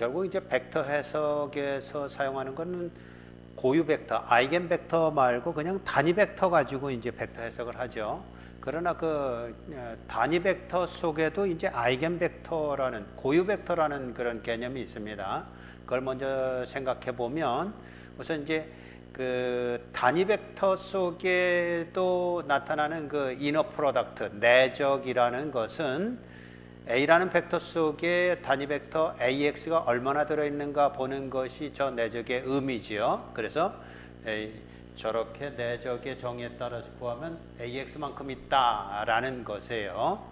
결국 이제 벡터 해석에서 사용하는 거는 고유 벡터, 아이겐 벡터 말고 그냥 단위 벡터 가지고 이제 벡터 해석을 하죠. 그러나 그 단위 벡터 속에도 이제 아이겐 벡터라는 고유 벡터라는 그런 개념이 있습니다. 그걸 먼저 생각해 보면 우선 이제 그 단위 벡터 속에도 나타나는 그 이너 프로덕트, 내적이라는 것은 A라는 벡터 속에 단위 벡터 AX가 얼마나 들어있는가 보는 것이 저 내적의 의미지요. 그래서 저렇게 내적의 정의에 따라서 구하면 AX만큼 있다라는 것이에요.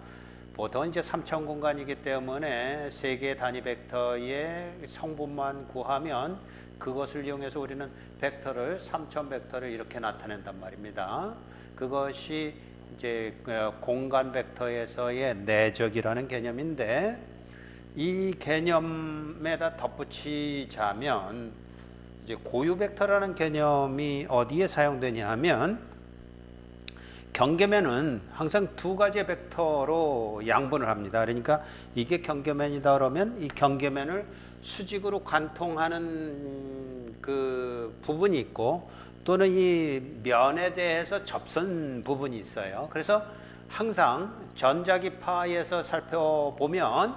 보통 이제 3차원 공간이기 때문에 세 개의 단위 벡터의 성분만 구하면 그것을 이용해서 우리는 벡터를 3차원 벡터를 이렇게 나타낸단 말입니다. 그것이 이제 공간 벡터에서의 내적이라는 개념인데, 이 개념에다 덧붙이자면 이제 고유 벡터라는 개념이 어디에 사용되냐 하면, 경계면은 항상 두 가지의 벡터로 양분을 합니다. 그러니까 이게 경계면이다 그러면 이 경계면을 수직으로 관통하는 그 부분이 있고, 또는 이 면에 대해서 접선 부분이 있어요. 그래서 항상 전자기파에서 살펴보면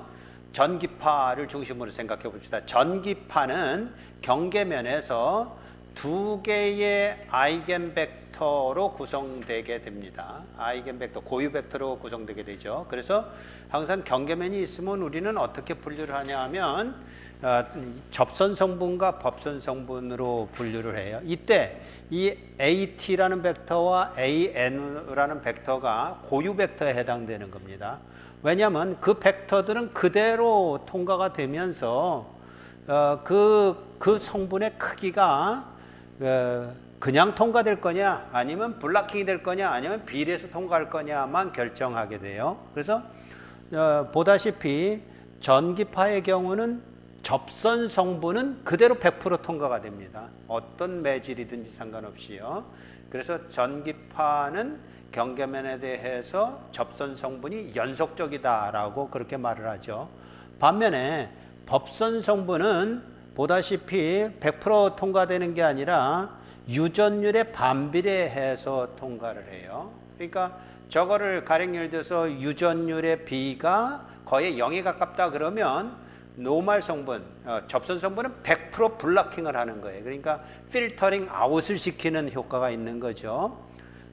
전기파를 중심으로 생각해 봅시다. 전기파는 경계면에서 두 개의 아이겐 벡터로 구성되게 됩니다. 아이겐 벡터, 고유 벡터로 구성되게 되죠. 그래서 항상 경계면이 있으면 우리는 어떻게 분류를 하냐 하면 접선 성분과 법선 성분으로 분류를 해요. 이때 이 AT라는 벡터와 AN라는 벡터가 고유 벡터에 해당되는 겁니다. 왜냐하면 그 벡터들은 그대로 통과가 되면서 그 성분의 크기가 그냥 통과될 거냐, 아니면 블락킹이 될 거냐, 아니면 비례해서 통과할 거냐만 결정하게 돼요. 그래서 보다시피 전기파의 경우는 접선 성분은 그대로 100% 통과가 됩니다. 어떤 매질이든지 상관없이요. 그래서 전기파는 경계면에 대해서 접선 성분이 연속적이다라고 그렇게 말을 하죠. 반면에 법선 성분은 보다시피 100% 통과되는 게 아니라 유전율에 반비례해서 통과를 해요. 그러니까 저거를 가령 예를 들어서 유전율의 비가 거의 0에 가깝다 그러면 노멀 성분, 접선 성분은 100% 블락킹을 하는 거예요. 그러니까 필터링 아웃을 시키는 효과가 있는 거죠.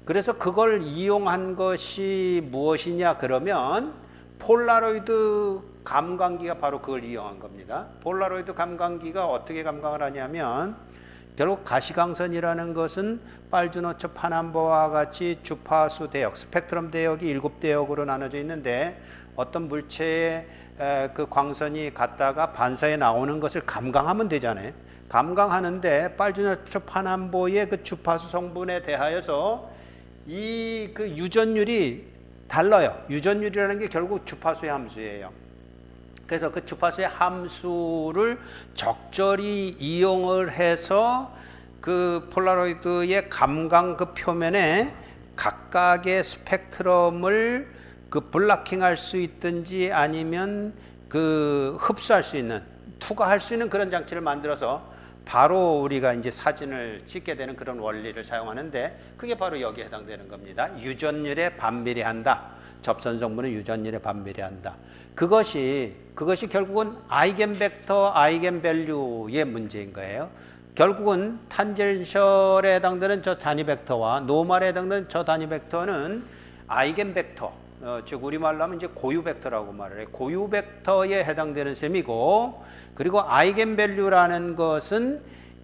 그래서 그걸 이용한 것이 무엇이냐 그러면 폴라로이드 감광기가 바로 그걸 이용한 겁니다. 폴라로이드 감광기가 어떻게 감광을 하냐면, 결국 가시광선이라는 것은 빨주노초 파남보와 같이 주파수 대역, 스펙트럼 대역이 7대역으로 나눠져 있는데, 어떤 물체의 그 광선이 갔다가 반사에 나오는 것을 감광하면 되잖아요. 감광하는데 빨주노초 파남보의 그 주파수 성분에 대하여서 이 그 유전율이 달라요. 유전율이라는 게 결국 주파수의 함수예요. 그래서 그 주파수의 함수를 적절히 이용을 해서 그 폴라로이드의 감광 그 표면에 각각의 스펙트럼을 그 블락킹할 수 있든지 아니면 그 흡수할 수 있는, 투과할 수 있는 그런 장치를 만들어서 바로 우리가 이제 사진을 찍게 되는 그런 원리를 사용하는데, 그게 바로 여기에 해당되는 겁니다. 유전율에 반비례한다. 접선 성분은 유전율에 반비례한다. 그것이 결국은 아이겐 벡터, 아이겐 밸류의 문제인 거예요. 결국은 탄젠셜에 해당되는 저 단위 벡터와 노멀에 해당되는 저 단위 벡터는 아이겐 벡터, 즉 우리말로 하면 이제 고유 벡터라고 말을 해요. 고유 벡터에 해당되는 셈이고, 그리고 아이겐 밸류라는 것은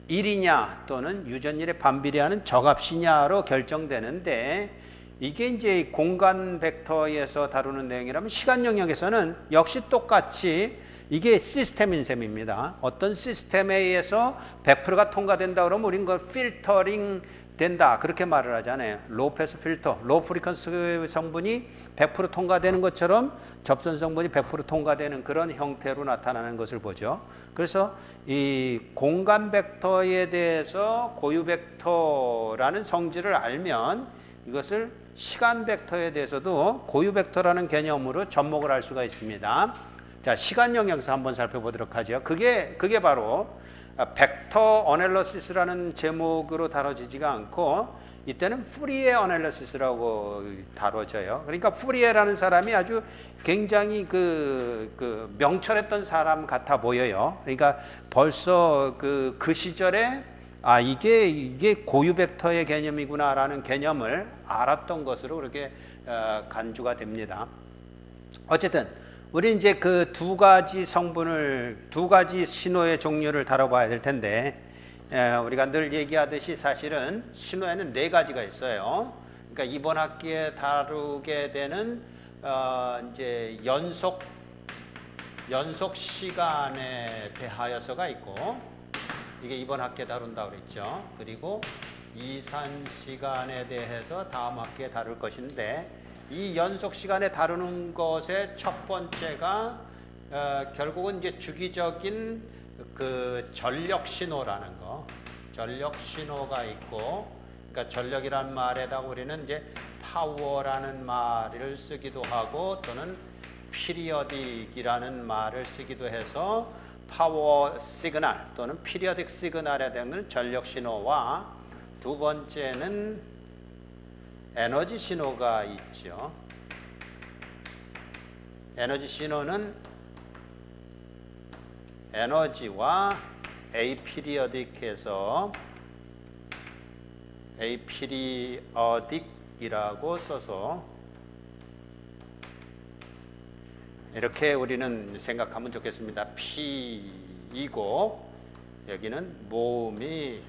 1이냐 또는 유전율에 반비례하는 저값이냐로 결정되는데, 이게 이제 공간 벡터에서 다루는 내용이라면 시간 영역에서는 역시 똑같이 이게 시스템인 셈입니다. 어떤 시스템에 의해서 100%가 통과된다 그러면 우리는 그 필터링 된다 그렇게 말을 하잖아요. 로우 패스 필터, 로우 프리퀀스 성분이 100% 통과되는 것처럼 접선 성분이 100% 통과되는 그런 형태로 나타나는 것을 보죠. 그래서 이 공간 벡터에 대해서 고유 벡터라는 성질을 알면 이것을 시간 벡터에 대해서도 고유 벡터라는 개념으로 접목을 할 수가 있습니다. 자, 시간 영역에서 한번 살펴보도록 하죠. 그게 바로 벡터 어널리시스라는 제목으로 다뤄지지가 않고 이때는 푸리에 어널리시스라고 다뤄져요. 그러니까 푸리에라는 사람이 아주 굉장히 그 명철했던 사람 같아 보여요. 그러니까 벌써 그 시절에 이게 고유 벡터의 개념이구나라는 개념을 알았던 것으로 그렇게 간주가 됩니다. 어쨌든 우리 이제 그 두 가지 신호의 종류를 다뤄봐야 될 텐데, 우리가 늘 얘기하듯이 사실은 신호에는 네 가지가 있어요. 그러니까 이번 학기에 다루게 되는 이제 연속 시간에 대하여서가 있고, 이게 이번 학기에 다룬다고 그랬죠. 그리고 이산 시간에 대해서 다음 학기에 다룰 것인데, 이 연속 시간에 다루는 것의 첫 번째가 결국은 이제 주기적인 그 전력 신호라는 거, 전력 신호가 있고, 그러니까 전력이란 말에다가 우리는 이제 파워라는 말을 쓰기도 하고 또는 피리어딕이라는 말을 쓰기도 해서 파워 시그널 또는 피리어딕 시그널에 대한 전력 신호와, 두 번째는 에너지 신호가 있죠. 에너지 신호는 에너지와 에이피리어딕해서 에이피리어딕이라고 써서 이렇게 우리는 생각하면 좋겠습니다. P이고 여기는 모음이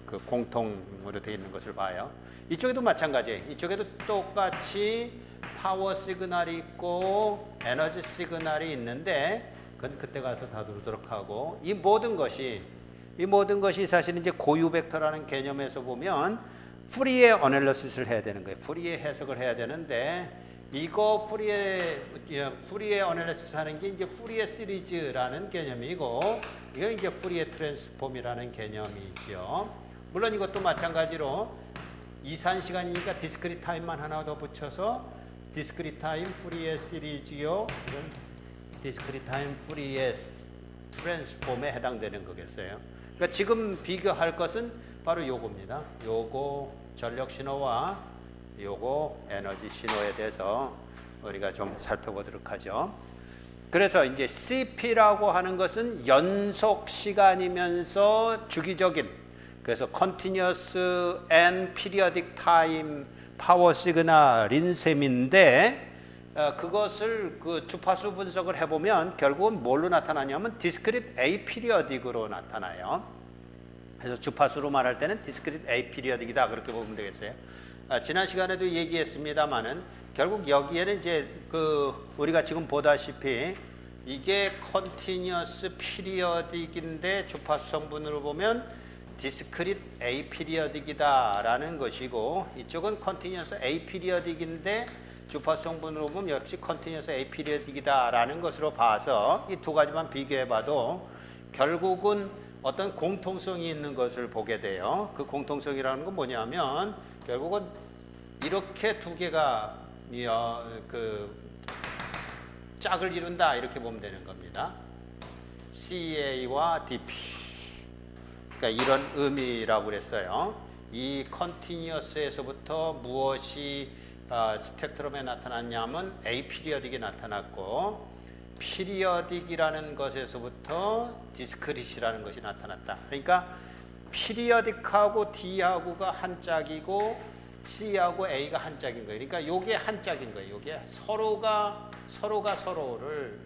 그 공통으로 되어 있는 것을 봐요. 이쪽에도 마찬가지예요. 이쪽에도 똑같이 파워 시그널이 있고 에너지 시그널이 있는데 그건 그때 가서 다루도록 하고, 이 모든 것이 사실은 이제 고유 벡터라는 개념에서 보면 푸리에 어널리시스를 해야 되는 거예요. 푸리에 해석을 해야 되는데, 이거 푸리에 어널리시스 하는 게 이제 푸리에 시리즈라는 개념이고, 이건 이제 푸리에 트랜스폼이라는 개념이죠. 물론 이것도 마찬가지로 이산 시간이니까 디스크리트 타임만 하나 더 붙여서 디스크리트 타임 푸리에 시리즈요, 이런 디스크리트 타임 푸리에 트랜스폼에 해당되는 거겠어요. 그러니까 지금 비교할 것은 바로 요겁니다. 요거 전력 신호와 요거 에너지 신호에 대해서 우리가 좀 살펴보도록 하죠. 그래서 이제 CP라고 하는 것은 연속 시간이면서 주기적인, 그래서 Continuous and Periodic Time Power Signal인 셈인데, 그것을 그 주파수 분석을 해보면 결국은 뭘로 나타나냐면 Discrete Aperiodic으로 나타나요. 그래서 주파수로 말할 때는 Discrete Aperiodic이다 그렇게 보면 되겠어요. 지난 시간에도 얘기했습니다만은 결국 여기에는 이제 그 우리가 지금 보다시피 이게 Continuous Periodic인데 주파수 성분으로 보면 Discrete Aperiodic이다 라는 것이고, 이쪽은 Continuous Aperiodic인데 주파수 성분으로 보면 역시 Continuous Aperiodic이다 라는 것으로 봐서 이 두 가지만 비교해 봐도 결국은 어떤 공통성이 있는 것을 보게 돼요. 그 공통성이라는 건 뭐냐면 결국은 이렇게 두 개가 그 짝을 이룬다 이렇게 보면 되는 겁니다. CA와 DP. 그러니까 이런 의미라고 그랬어요. 이 컨티뉴어스에서부터 무엇이 스펙트럼에 나타났냐면 에이피리어딕이 나타났고, 피리어딕이라는 것에서부터 디스크릿이라는 것이 나타났다. 그러니까 피리어딕하고 D하고가 한 짝이고 C하고 A가 한 짝인 거예요. 그러니까 요게 한 짝인 거예요. 요게 서로가 서로를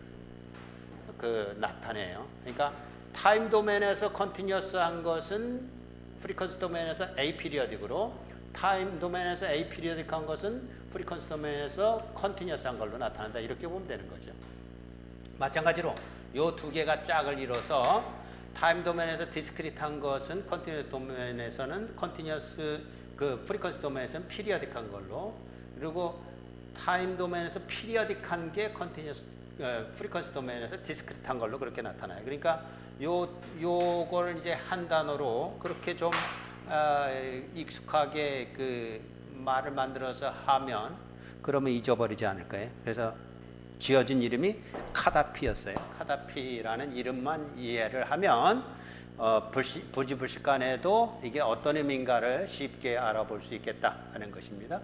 그 나타내요. 그러니까 타임 도메인에서 컨티뉴어스한 것은 프리퀀시 도메인에서 에이피리어딕으로, 타임 도메인에서 에이피리어딕한 것은 프리퀀시 도메인에서 컨티뉴어스한 걸로 나타난다. 이렇게 보면 되는 거죠. 마찬가지로 요 두 개가 짝을 이뤄서 타임 도메인에서 디스크리트한 것은 컨티뉴어스 도메인에서는 컨티뉴어스 그 프리퀀시 도메인에서는 피리어딕한 걸로, 그리고 타임 도메인에서 피리어딕한 게 컨티뉴어스 프리퀀시 도메인에서 디스크리트한 걸로 그렇게 나타나요. 그러니까 요걸 이제 한 단어로 그렇게 좀 익숙하게 그 말을 만들어서 하면 그러면 잊어버리지 않을까요? 그래서 지어진 이름이 카다피였어요. 카다피라는 이름만 이해를 하면 부지불식간에도 이게 어떤 의미인가를 쉽게 알아볼 수 있겠다 하는 것입니다.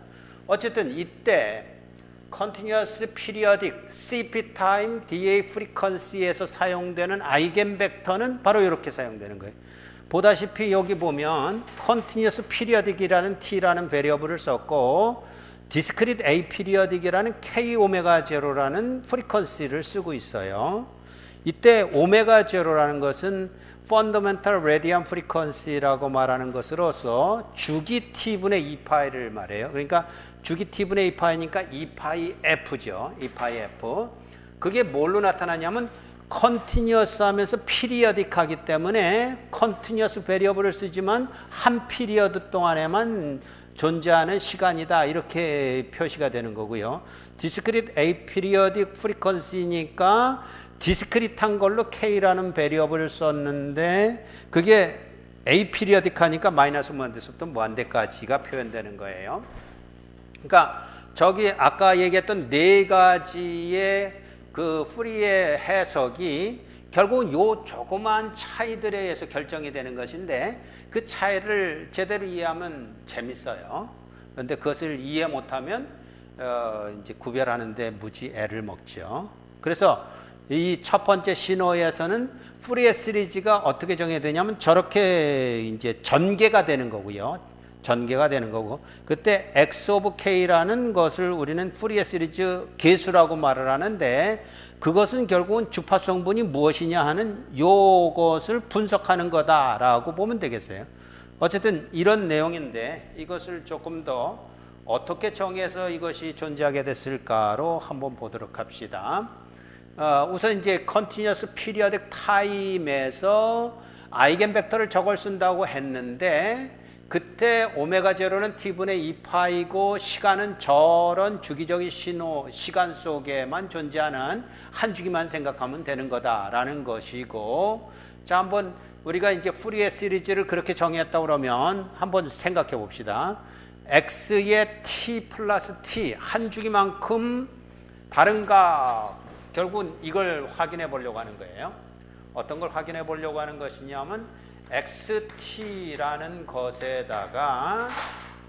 어쨌든 이때 Continuous Periodic CP Time DA Frequency에서 사용되는 아이겐벡터는 바로 이렇게 사용되는 거예요. 보다시피 여기 보면 Continuous Periodic이라는 T라는 베리어블을 썼고 Discrete Aperiodic이라는 K 오메가 제로라는 프리퀀시를 쓰고 있어요. 이때 오메가 제로라는 것은 Fundamental Radiant Frequency라고 말하는 것으로서 주기 T분의 2파이를 말해요. 그러니까 주기 T분의 2파이니까 2파이 F죠. 2파이 F. 그게 뭘로 나타나냐면 컨티뉴어스 하면서 피리어딕하기 때문에 컨티뉴어스 베리어블을 쓰지만 한 피리어드 동안에만 존재하는 시간이다 이렇게 표시가 되는 거고요. 디스크릿 에이피리어딕 프리퀀시니까 디스크릿한 걸로 K라는 베리어블을 썼는데 그게 에이피리어딕하니까 마이너스 무한대서부터 무한대까지가 표현되는 거예요. 그러니까 저기 아까 얘기했던 네 가지의 그 프리의 해석이 결국은 요 조그만 차이들에 의해서 결정이 되는 것인데 그 차이를 제대로 이해하면 재밌어요. 그런데 그것을 이해 못하면 이제 구별하는데 무지 애를 먹죠. 그래서 이 첫 번째 신호에서는 푸리에 시리즈가 어떻게 정의되냐면 저렇게 이제 전개가 되는 거고요. 전개가 되는 거고 그때 x 오브 k라는 것을 우리는 푸리에 시리즈 계수라고 말을 하는데 그것은 결국은 주파수 성분이 무엇이냐 하는 요것을 분석하는 거다라고 보면 되겠어요. 어쨌든 이런 내용인데 이것을 조금 더 어떻게 정해서 이것이 존재하게 됐을까로 한번 보도록 합시다. 우선 이제 Continuous Periodic Time에서 아이겐벡터를 저걸 쓴다고 했는데 그때 오메가 제로는 t분의 2파이고 시간은 저런 주기적인 시간 속에만 존재하는 한 주기만 생각하면 되는 거다라는 것이고 자 한번 우리가 이제 푸리에 시리즈를 그렇게 정했다 그러면 한번 생각해 봅시다. x의 t 플러스 t 한 주기만큼 다른가 결국은 이걸 확인해 보려고 하는 거예요. 어떤 걸 확인해 보려고 하는 것이냐면 XT라는 것에다가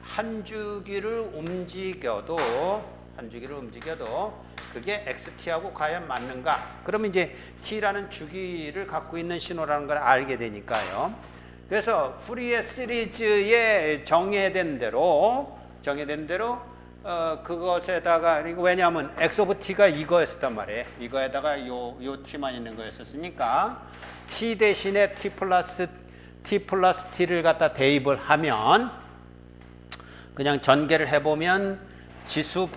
한 주기를 움직여도 그게 XT하고 과연 맞는가? 그러면 이제 T라는 주기를 갖고 있는 신호라는 걸 알게 되니까요. 그래서 푸리에 시리즈에 정해된 대로 그것에다가 왜냐하면 X 오브 T가 이거였단 말이에요. 이거에다가 요 T만 있는 거였었으니까 T 대신에 T 플러스 T를 갖다 대입을 하면 그냥 전개를 해보면 지수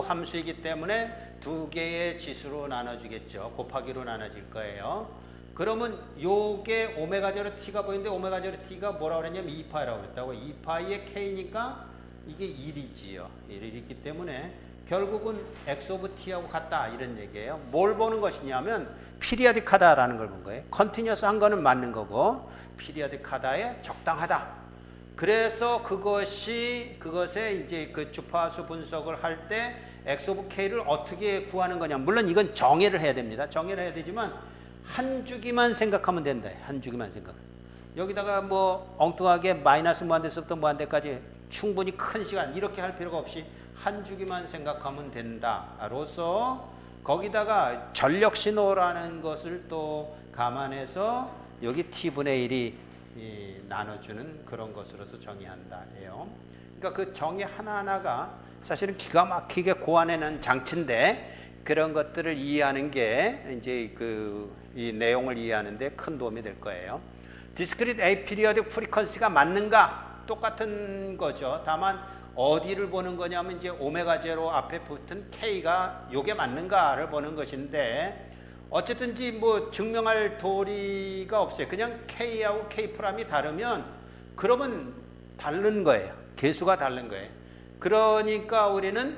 함수이기 때문에 두 개의 지수로 나눠주겠죠. 곱하기로 나눠질 거예요. 그러면 요게 오메가 제로 T가 보이는데 오메가 제로 T가 뭐라고 그랬냐면 2파이라고 그랬다고. 2파이의 K니까 이게 1이지요. 1이기 때문에 결국은 X 오브 T하고 같다 이런 얘기예요. 뭘 보는 것이냐면 피리어딕하다라는 걸 본 거예요. 컨티뉴어스 한 거는 맞는 거고 피리어딕하다에 적당하다. 그래서 그것에 이제 그 주파수 분석을 할 때 X 오브 K를 어떻게 구하는 거냐. 물론 이건 정의를 해야 됩니다. 정의를 해야 되지만 한 주기만 생각하면 된다. 한 주기만 생각. 여기다가 뭐 엉뚱하게 마이너스 무한대서부터 무한대까지 충분히 큰 시간 이렇게 할 필요가 없이 한 주기만 생각하면 된다로서 거기다가 전력 신호라는 것을 또 감안해서 여기 t분의 1이 나눠주는 그런 것으로서 정의한다예요. 그러니까 그 정의 하나하나가 사실은 기가 막히게 고안해낸 장치인데 그런 것들을 이해하는 게 이제 이 내용을 이해하는 데 큰 도움이 될 거예요. Discrete Aperiodic Frequency가 맞는가? 똑같은 거죠. 다만 어디를 보는 거냐면 이제 오메가 제로 앞에 붙은 K가 요게 맞는가를 보는 것인데 어쨌든지 뭐 증명할 도리가 없어요. 그냥 K하고 K 프라임이 다르면 그러면 다른 거예요. 개수가 다른 거예요. 그러니까 우리는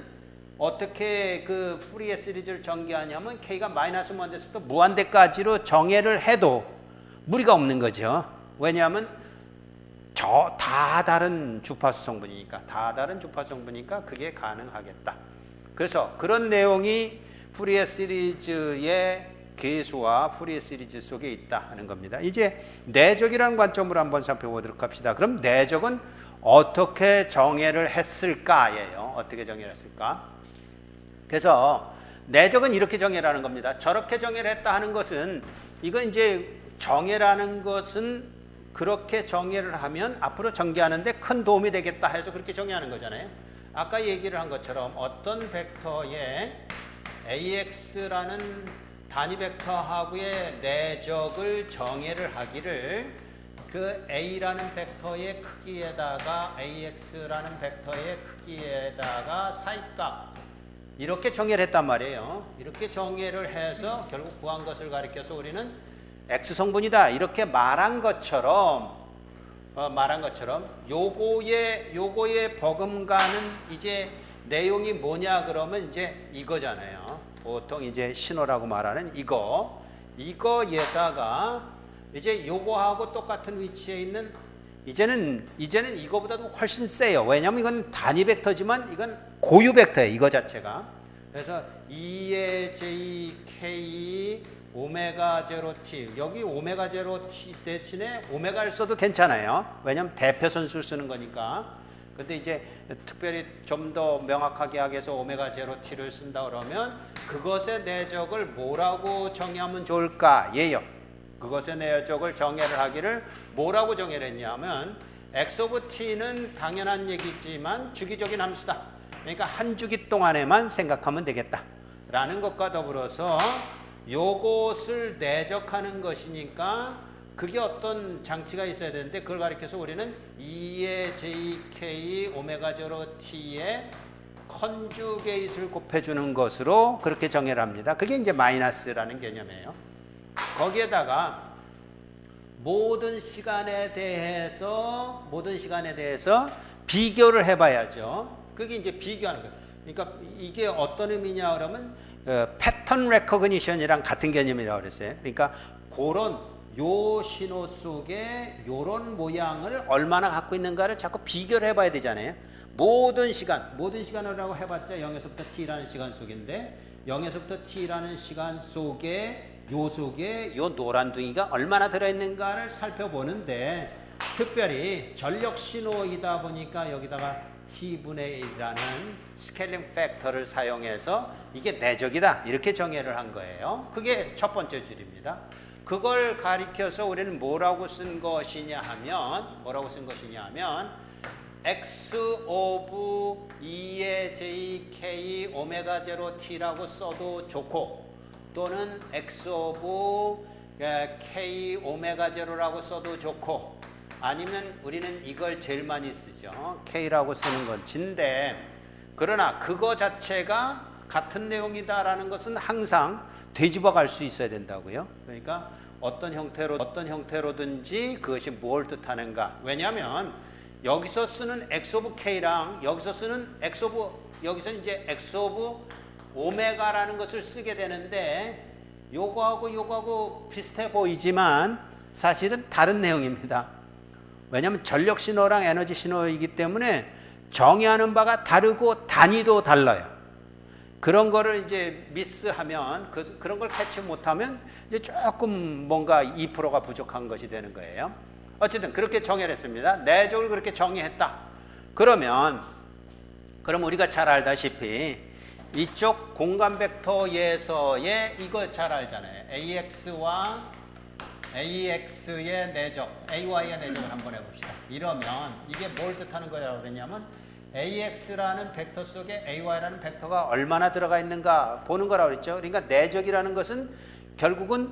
어떻게 그 푸리에 시리즈를 전개하냐면 K가 마이너스 무한대에서부터 무한대까지로 정의를 해도 무리가 없는 거죠. 왜냐하면 다 다른 주파수 성분이니까 그게 가능하겠다. 그래서 그런 내용이 푸리에 시리즈의 계수와 푸리에 시리즈 속에 있다 하는 겁니다. 이제 내적이라는 관점으로 한번 살펴보도록 합시다. 그럼 내적은 어떻게 정의를 했을까예요. 어떻게 정의를 했을까? 그래서 내적은 이렇게 정의를 하는 겁니다. 저렇게 정의를 했다 하는 것은 이건 이제 정의라는 것은 그렇게 정의를 하면 앞으로 전개하는데 큰 도움이 되겠다 해서 그렇게 정의하는 거잖아요. 아까 얘기를 한 것처럼 어떤 벡터의 AX라는 단위 벡터하고의 내적을 정의를 하기를 그 A라는 벡터의 크기에다가 AX라는 벡터의 크기에다가 사이값 이렇게 정의를 했단 말이에요. 이렇게 정의를 해서 결국 구한 것을 가리켜서 우리는 X성분이다 이렇게 말한 것처럼 요거에 버금가는 이제 내용이 뭐냐 그러면 이제 이거잖아요. 보통 이제 신호라고 말하는 이거에다가 이제 요거하고 똑같은 위치에 있는 이제는 이거보다도 훨씬 세요. 왜냐하면 이건 단위 벡터지만 이건 고유 벡터예요. 이거 자체가. 그래서 2의 j k 오메가 제로 t 여기 오메가 제로 t 대신에 오메가를 써도 괜찮아요. 왜냐하면 대표선수를 쓰는 거니까. 근데 이제 특별히 좀 더 명확하게 하기 위해서 오메가 제로 t를 쓴다 그러면 그것의 내적을 뭐라고 정의하면 좋을까? 예요. 그것의 내적을 정의를 하기를 뭐라고 정의를 했냐면 x 오브 t는 당연한 얘기지만 주기적인 함수다. 그러니까 한 주기 동안에만 생각하면 되겠다. 라는 것과 더불어서 요것을 내적하는 것이니까 그게 어떤 장치가 있어야 되는데 그걸 가리켜서 우리는 2의 jk 오메가 제로 t의 컨주게이트를 곱해주는 것으로 그렇게 정의를 합니다. 그게 이제 마이너스라는 개념이에요. 거기에다가 모든 시간에 대해서 비교를 해봐야죠. 그게 이제 비교하는 거예요. 그러니까 이게 어떤 의미냐 그러면 패턴 레코그니션이랑 같은 개념이라고 그랬어요. 그러니까 그런 요 신호 속에 요런 모양을 얼마나 갖고 있는가를 자꾸 비교를 해봐야 되잖아요. 모든 시간이라고 해봤자 0에서부터 t라는 시간 속인데 0에서부터 t라는 시간 속에 요 노란둥이가 얼마나 들어있는가를 살펴보는데 특별히 전력 신호이다 보니까 여기다가 t분의 1이라는 스케일링 팩터를 사용해서 이게 내적이다 이렇게 정의를 한 거예요. 그게 첫 번째 줄입니다. 그걸 가리켜서 우리는 뭐라고 쓴 것이냐 하면 x 오브 2의 jk 오메가 제로 t라고 써도 좋고 또는 x 오브 k 오메가 제로라고 써도 좋고 아니면 우리는 이걸 제일 많이 쓰죠. k라고 쓰는 건진데 그러나 그거 자체가 같은 내용이다라는 것은 항상 되짚어 갈 수 있어야 된다고요. 그러니까 어떤 형태로든지 그것이 뭘 뜻하는가. 왜냐하면 여기서 쓰는 x 오브 k랑 여기서 쓰는 여기서 이제 x 오브 오메가라는 것을 쓰게 되는데 요거하고 비슷해 보이지만 사실은 다른 내용입니다. 왜냐하면 전력 신호랑 에너지 신호이기 때문에 정의하는 바가 다르고 단위도 달라요. 그런 거를 이제 미스하면 그런 걸 캐치 못하면 이제 조금 뭔가 2%가 부족한 것이 되는 거예요. 어쨌든 그렇게 정의를 했습니다. 내적을 그렇게 정의했다. 그럼 우리가 잘 알다시피 이쪽 공간 벡터에서의 이거 잘 알잖아요. AX의 내적, AY의 내적을 한번 해봅시다. 이러면 이게 뭘 뜻하는 거라고 그랬냐면 AX라는 벡터 속에 AY라는 벡터가 얼마나 들어가 있는가 보는 거라고 그랬죠. 그러니까 내적이라는 것은 결국은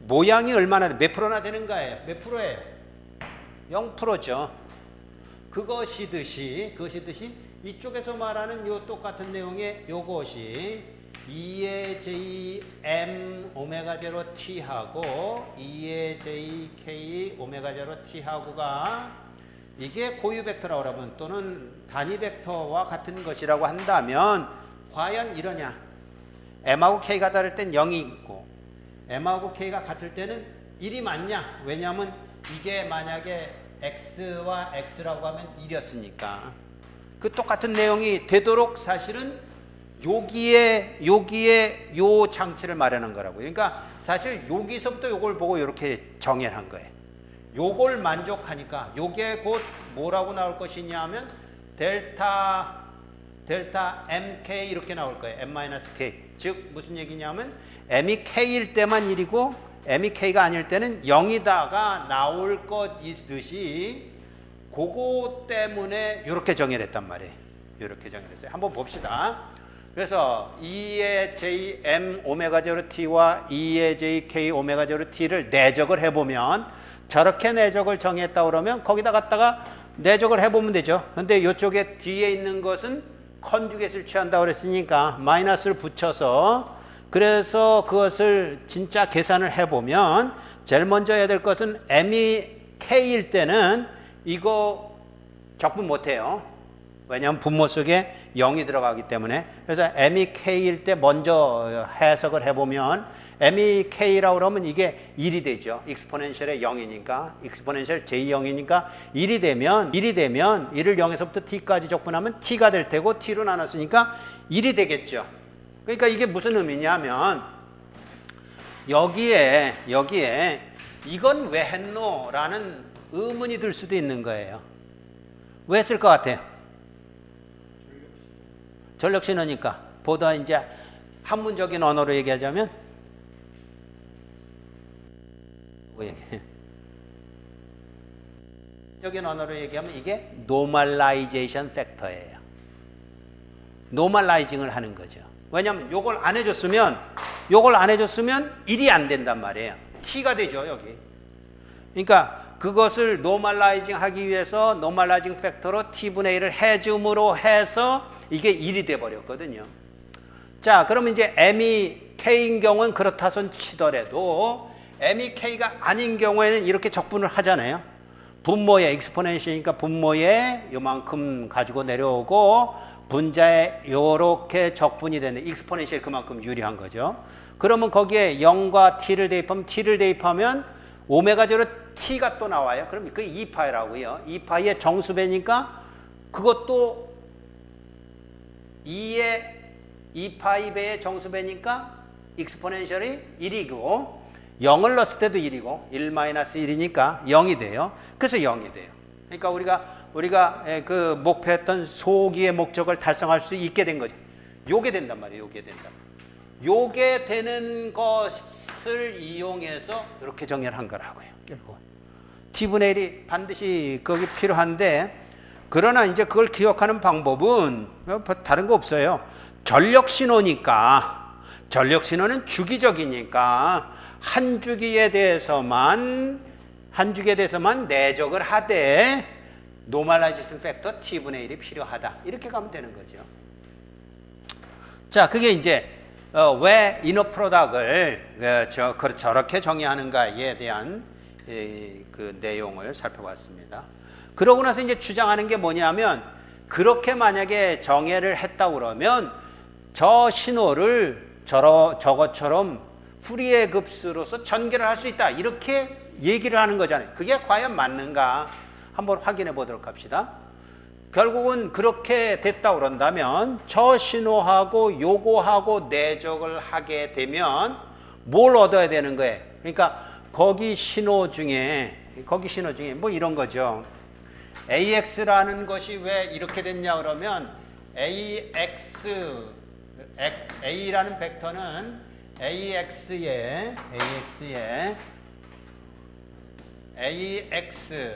모양이 얼마나 몇 프로나 되는가예요. 몇 프로예요? 0%죠. 그것이듯이 이쪽에서 말하는 요 똑같은 내용의 요것이 2의 jm 오메가 제로 t하고 2의 jk 오메가 제로 t하고가 이게 고유 벡터라고 하면 또는 단위 벡터와 같은 것이라고 한다면 과연 이러냐? m하고 k가 다를 땐 0이 있고 m하고 k가 같을 때는 1이 맞냐? 왜냐하면 이게 만약에 x와 x라고 하면 1이었으니까 그 똑같은 내용이 되도록 사실은 여기에 요 장치를 마련한 거라고요. 그러니까 사실 여기서부터 요걸 보고 이렇게 정의를 한 거예요. 요걸 만족하니까 요게 곧 뭐라고 나올 것이냐 하면 델타 mk 이렇게 나올 거예요. m-k. 즉 무슨 얘기냐면 m이 k일 때만 1이고 m이 k가 아닐 때는 0이다가 나올 것이듯이 그거 때문에 이렇게 정의를 했단 말이에요. 이렇게 정의를 했어요. 한번 봅시다. 그래서 2의 j m 오메가 제로 t와 2의 j k 오메가 제로 t를 내적을 해보면 저렇게 내적을 정의했다 그러면 거기다 갖다가 내적을 해보면 되죠. 근데 이쪽에 뒤에 있는 것은 컨주게이트를 취한다고 그랬으니까 마이너스를 붙여서 그래서 그것을 진짜 계산을 해보면 제일 먼저 해야 될 것은 m이 k일 때는 이거 적분 못해요. 왜냐하면 분모 속에 0이 들어가기 때문에. 그래서 m이 k일 때 먼저 해석을 해보면 m이 k라고 그러면 이게 1이 되죠. 익스포넨셜의 0이니까 익스포넨셜 j0이니까 1이 되면 1을 0에서부터 t까지 적분하면 t가 될 테고 t로 나눴으니까 1이 되겠죠. 그러니까 이게 무슨 의미냐면 여기에 이건 왜 했노? 라는 의문이 들 수도 있는 거예요. 왜 했을 것 같아요? 전력 신호니까. 보다 이제 한문적인 언어로 얘기하자면 적인 언어로 얘기하면 이게 노멀라이제이션 팩터예요. 노멀라이징을 하는 거죠. 왜냐하면 요걸 안 해줬으면 1이 안 된단 말이에요. t가 되죠, 여기. 그러니까 그것을 노멀라이징 하기 위해서 노멀라이징 팩터로 t분의 1을 해줌으로 해서 이게 1이 돼버렸거든요. 자, 그러면 이제 m이 k인 경우는 그렇다 손 치더라도 m이 k가 아닌 경우에는 이렇게 적분을 하잖아요. 분모에 익스포넨셜이니까 분모에 요만큼 가지고 내려오고 분자에 요렇게 적분이 되는데 익스포넨셜이 그만큼 유리한 거죠. 그러면 거기에 0과 t를 대입하면 오메가 제로 t가 또 나와요. 그럼 그게 2파이라고요. 2파이의 정수배니까 그것도 2파이 배의 정수배니까 익스포넨셜이 1이고 0을 넣었을 때도 1이고 1-1이니까 0이 돼요. 그래서 0이 돼요. 그러니까 우리가 그 목표했던 소기의 목적을 달성할 수 있게 된 거죠. 요게 된단 말이에요. 요게 되는 것을 이용해서 이렇게 정의를 한 거라고요. 결국 t분의 1이 반드시 거기 필요한데 그러나 이제 그걸 기억하는 방법은 다른 거 없어요. 전력 신호니까 전력 신호는 주기적이니까 한 주기에 대해서만 내적을 하되 노멀라이제이션 팩터 t분의 1이 필요하다. 이렇게 가면 되는 거죠. 자, 그게 이제 왜 이너 프로덕트를 저렇게 정의하는가에 대한 그 내용을 살펴봤습니다. 그러고 나서 이제 주장하는 게 뭐냐면 그렇게 만약에 정의를 했다 그러면 저 신호를 저것처럼 푸리에 급수로서 전개를 할 수 있다. 이렇게 얘기를 하는 거잖아요. 그게 과연 맞는가? 한번 확인해 보도록 합시다. 결국은 그렇게 됐다 그런다면 저 신호하고 요거하고 내적을 하게 되면 뭘 얻어야 되는 거예요? 그러니까 거기 신호 중에 뭐 이런 거죠. AX라는 것이 왜 이렇게 됐냐 그러면 A라는 벡터는 AX에 AX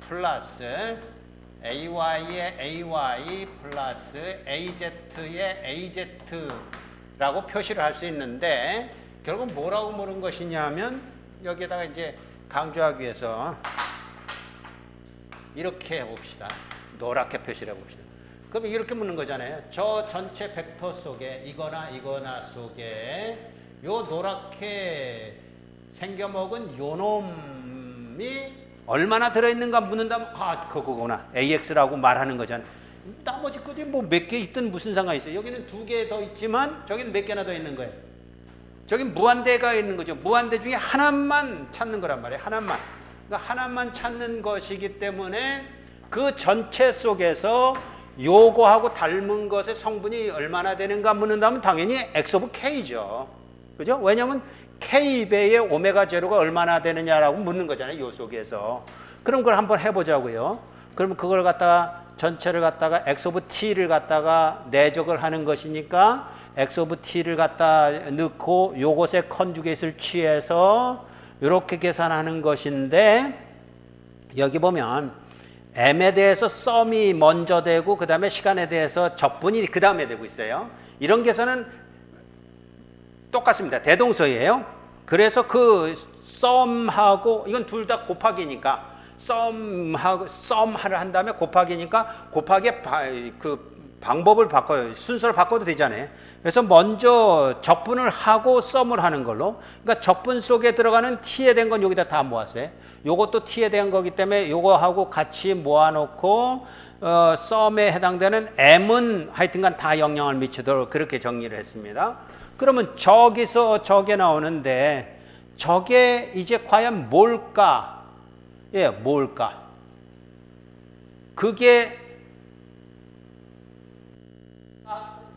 플러스 AY에 AY 플러스 AZ에 AZ라고 표시를 할 수 있는데 결국 뭐라고 물은 것이냐면 여기에다가 이제 강조하기 위해서 이렇게 해봅시다. 노랗게 표시를 해봅시다. 그럼 이렇게 묻는 거잖아요. 저 전체 벡터 속에 이거나 속에 요 노랗게 생겨먹은 요 놈이 얼마나 들어있는가 묻는다면 그거구나. AX라고 말하는 거잖아요. 나머지 것이 뭐 몇 개 있든 무슨 상관이 있어요. 여기는 2개 더 있지만 저기는 몇 개나 더 있는 거예요. 저긴 무한대가 있는 거죠. 무한대 중에 하나만 찾는 거란 말이에요. 하나만. 그러니까 하나만 찾는 것이기 때문에 그 전체 속에서 요거하고 닮은 것의 성분이 얼마나 되는가 묻는다면 당연히 X 오브 K죠. 그죠? 왜냐면 K배의 오메가 제로가 얼마나 되느냐라고 묻는 거잖아요. 요 속에서. 그럼 그걸 한번 해보자고요. 그러면 그걸 갖다가 전체를 갖다가 X 오브 T를 갖다가 내적을 하는 것이니까 X 오브 T를 갖다 넣고 요것의 컨주게이트를 취해서 이렇게 계산하는 것인데 여기 보면 M에 대해서 썸이 먼저 되고 그 다음에 시간에 대해서 적분이 그 다음에 되고 있어요. 이런 계산은 똑같습니다. 대동소이에요. 그래서 그 썸하고 이건 둘 다 곱하기니까 썸하고 썸을 한 다음에 곱하기니까 곱하기의 그 방법을 바꿔요. 순서를 바꿔도 되잖아요. 그래서 먼저 적분을 하고 썸을 하는 걸로. 그러니까 적분 속에 들어가는 t에 대한 건 여기다 다 모았어요. 요것도 t에 대한 거기 때문에 요거하고 같이 모아놓고 썸에 해당되는 m은 하여튼간 다 영향을 미치도록 그렇게 정리를 했습니다. 그러면 저기서 저게 나오는데 저게 이제 과연 뭘까? 예, 뭘까? 그게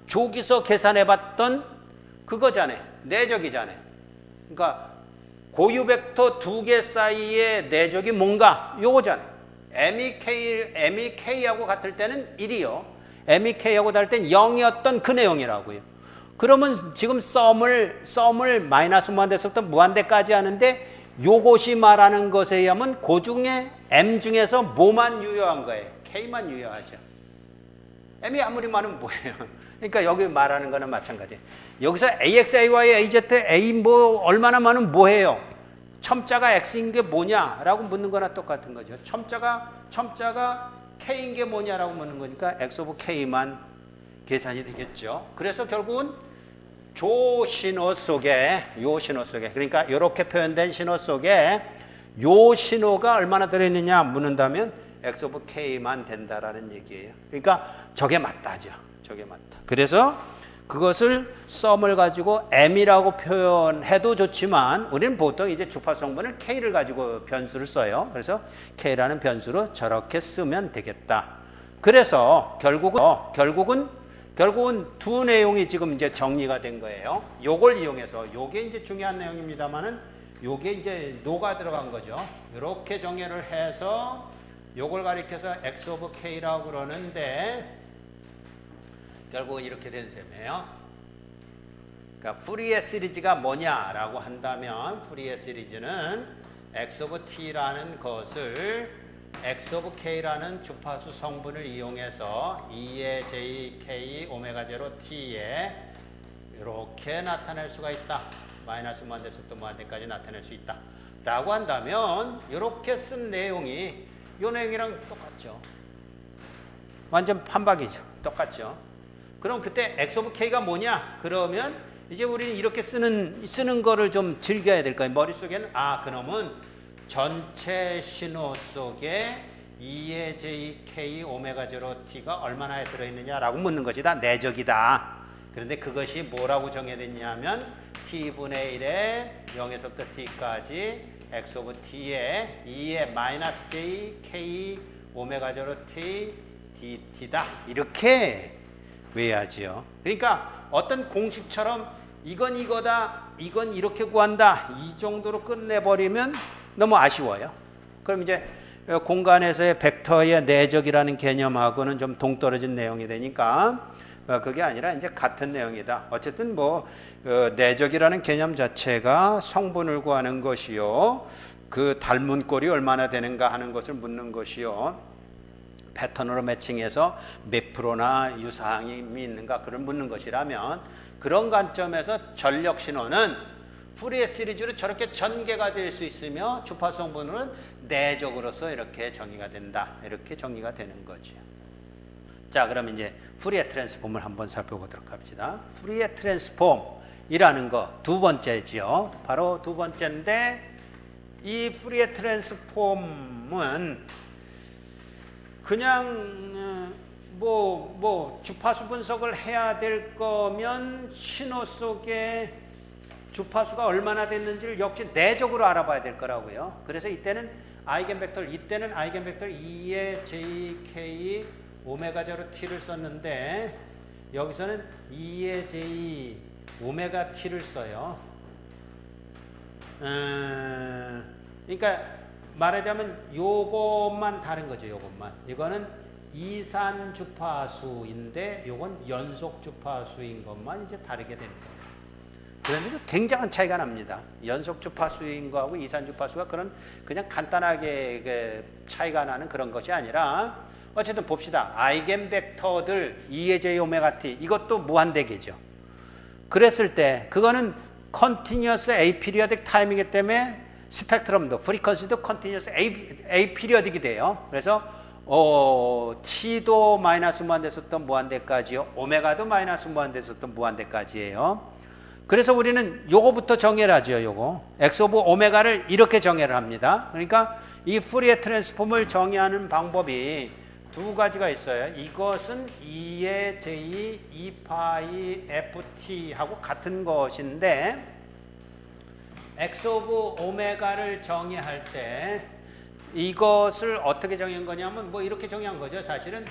저기서 계산해봤던 그거잖아요. 내적이잖아요. 그러니까 고유 벡터 두 개 사이의 내적이 뭔가? 요거잖아요. m이 k하고 같을 때는 1이요. m이 k하고 다를 땐 0이었던 그 내용이라고요. 그러면 지금 썸을 마이너스 무한대에서부터 무한대까지 하는데 요것이 말하는 것에 의하면 그 중에 m 중에서 뭐만 유효한 거예요? k만 유효하죠. m이 아무리 많으면 뭐예요? 그러니까 여기 말하는 거는 마찬가지예요. 여기서 ax, ay, az, a 뭐 얼마나 많으면 뭐해요? 첨자가 x인 게 뭐냐라고 묻는 거나 똑같은 거죠. 첨자가 k인 게 뭐냐라고 묻는 거니까 x 오브 k만 계산이 되겠죠. 그래서 결국은 요 신호 속에 그러니까 이렇게 표현된 신호 속에 요 신호가 얼마나 들어있느냐 묻는다면 x 오브 k만 된다라는 얘기예요. 그러니까 저게 맞다죠. 저게 맞다. 그래서 그것을 썸을 가지고 m이라고 표현해도 좋지만 우리는 보통 이제 주파수 성분을 k를 가지고 변수를 써요. 그래서 k라는 변수로 저렇게 쓰면 되겠다. 그래서 결국은 두 내용이 지금 이제 정리가 된 거예요. 요걸 이용해서 요게 이제 중요한 내용입니다만은 요게 이제 노가 들어간 거죠. 이렇게 정의를 해서 요걸 가리켜서 x 오브 k라고 그러는데 결국은 이렇게 된 셈이에요. 그러니까 푸리에 시리즈가 뭐냐라고 한다면 푸리에 시리즈는 x 오브 t라는 것을 x 오브 k라는 주파수 성분을 이용해서 2의 j, k, 오메가 제로 t에 이렇게 나타낼 수가 있다. 마이너스 무한대에서부터 무한대까지 나타낼 수 있다. 라고 한다면 이렇게 쓴 내용이 이 내용이랑 똑같죠. 완전 판박이죠. 똑같죠. 그럼 그때 x 오브 k가 뭐냐? 그러면 이제 우리는 이렇게 쓰는 거를 좀 즐겨야 될 거예요. 머릿속에는 그놈은 전체 신호 속에 2의 j, k, 오메가 제로 t가 얼마나 들어있느냐라고 묻는 것이다. 내적이다. 그런데 그것이 뭐라고 정해졌냐면 t분의 1에 0에서부터 t까지 x 오브 t에 2의 마이너스 j, k, 오메가 제로 t, dt다. 이렇게 외워야지요. 그러니까 어떤 공식처럼 이건 이거다, 이건 이렇게 구한다 이 정도로 끝내버리면 너무 아쉬워요. 그럼 이제 공간에서의 벡터의 내적이라는 개념하고는 좀 동떨어진 내용이 되니까 그게 아니라 이제 같은 내용이다. 어쨌든 뭐 내적이라는 개념 자체가 성분을 구하는 것이요, 그 닮은 꼴이 얼마나 되는가 하는 것을 묻는 것이요, 패턴으로 매칭해서 몇 프로나 유사함이 있는가 그걸 묻는 것이라면, 그런 관점에서 전력 신호는 푸리에 시리즈로 저렇게 전개가 될 수 있으며 주파수 성분은 내적으로서 이렇게 정의가 된다. 이렇게 정의가 되는 거죠. 자, 그럼 이제 푸리에 트랜스폼을 한번 살펴보도록 합시다. 푸리에 트랜스폼이라는 거 두 번째지요. 바로 두 번째인데, 이 푸리에 트랜스폼은 그냥 뭐 주파수 분석을 해야 될 거면 신호 속에 주파수가 얼마나 됐는지를 역시 내적으로 알아봐야 될 거라고요. 그래서 이때는 아이겐 벡터를 2의 j, k, 오메가 제로 t를 썼는데 여기서는 2의 j 오메가 t를 써요. 그러니까 말하자면 요것만 다른 거죠. 요것만. 이거는 이산 주파수인데 요건 연속 주파수인 것만 이제 다르게 되는 거예요. 그런데도 굉장한 차이가 납니다. 연속 주파수인 거하고 이산 주파수가 그냥 간단하게 차이가 나는 그런 것이 아니라 어쨌든 봅시다. 아이겐 벡터들 2의 j 오메가 t 이것도 무한대계죠. 그랬을 때 그거는 컨티뉴어스 에이피리어딕 타임이기 때문에 스펙트럼도 프리퀀시도 컨티뉴어스 에이피리어딕이 돼요. 그래서 t도 마이너스 무한대에서부터 무한대까지요. 오메가도 마이너스 무한대에서부터 무한대까지예요. 그래서 우리는 요거부터 정의를 하죠. 요거 x 오브 오메가를 이렇게 정의를 합니다. 그러니까 이 푸리에 트랜스폼을 정의하는 방법이 두 가지가 있어요. 이것은 2의 j 2파이 ft하고 같은 것인데 x 오브 오메가를 정의할 때 이것을 어떻게 정의한 거냐면 뭐 이렇게 정의한 거죠. 사실은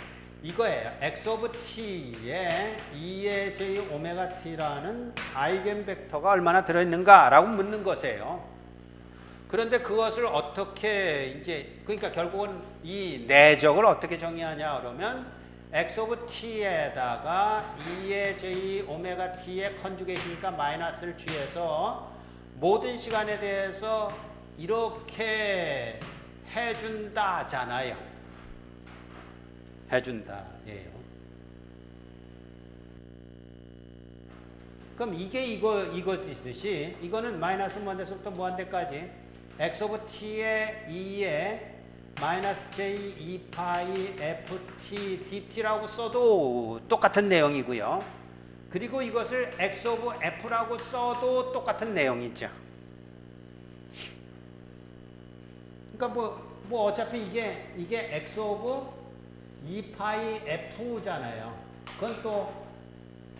이거예요. x 오브 t에 2의 j 오메가 t라는 아이겐 벡터가 얼마나 들어있는가라고 묻는 것이에요. 그런데 그것을 어떻게 이제 그러니까 결국은 이 내적을 어떻게 정의하냐 그러면 x 오브 t에다가 2의 j 오메가 t의 컨주게이션이니까 마이너스를 취해서 모든 시간에 대해서 이렇게 해준다잖아요. 해준다예요. 그럼 이게 이거 있듯이 이거는 마이너스 무한대에서부터 무한대까지 x 오브 t의 2에 마이너스 j 2파이 ft dt라고 써도 똑같은 내용이고요. 그리고 이것을 x 오브 f라고 써도 똑같은 내용이죠. 그러니까 뭐 어차피 이게 x 오브 2파이 f잖아요. 그건 또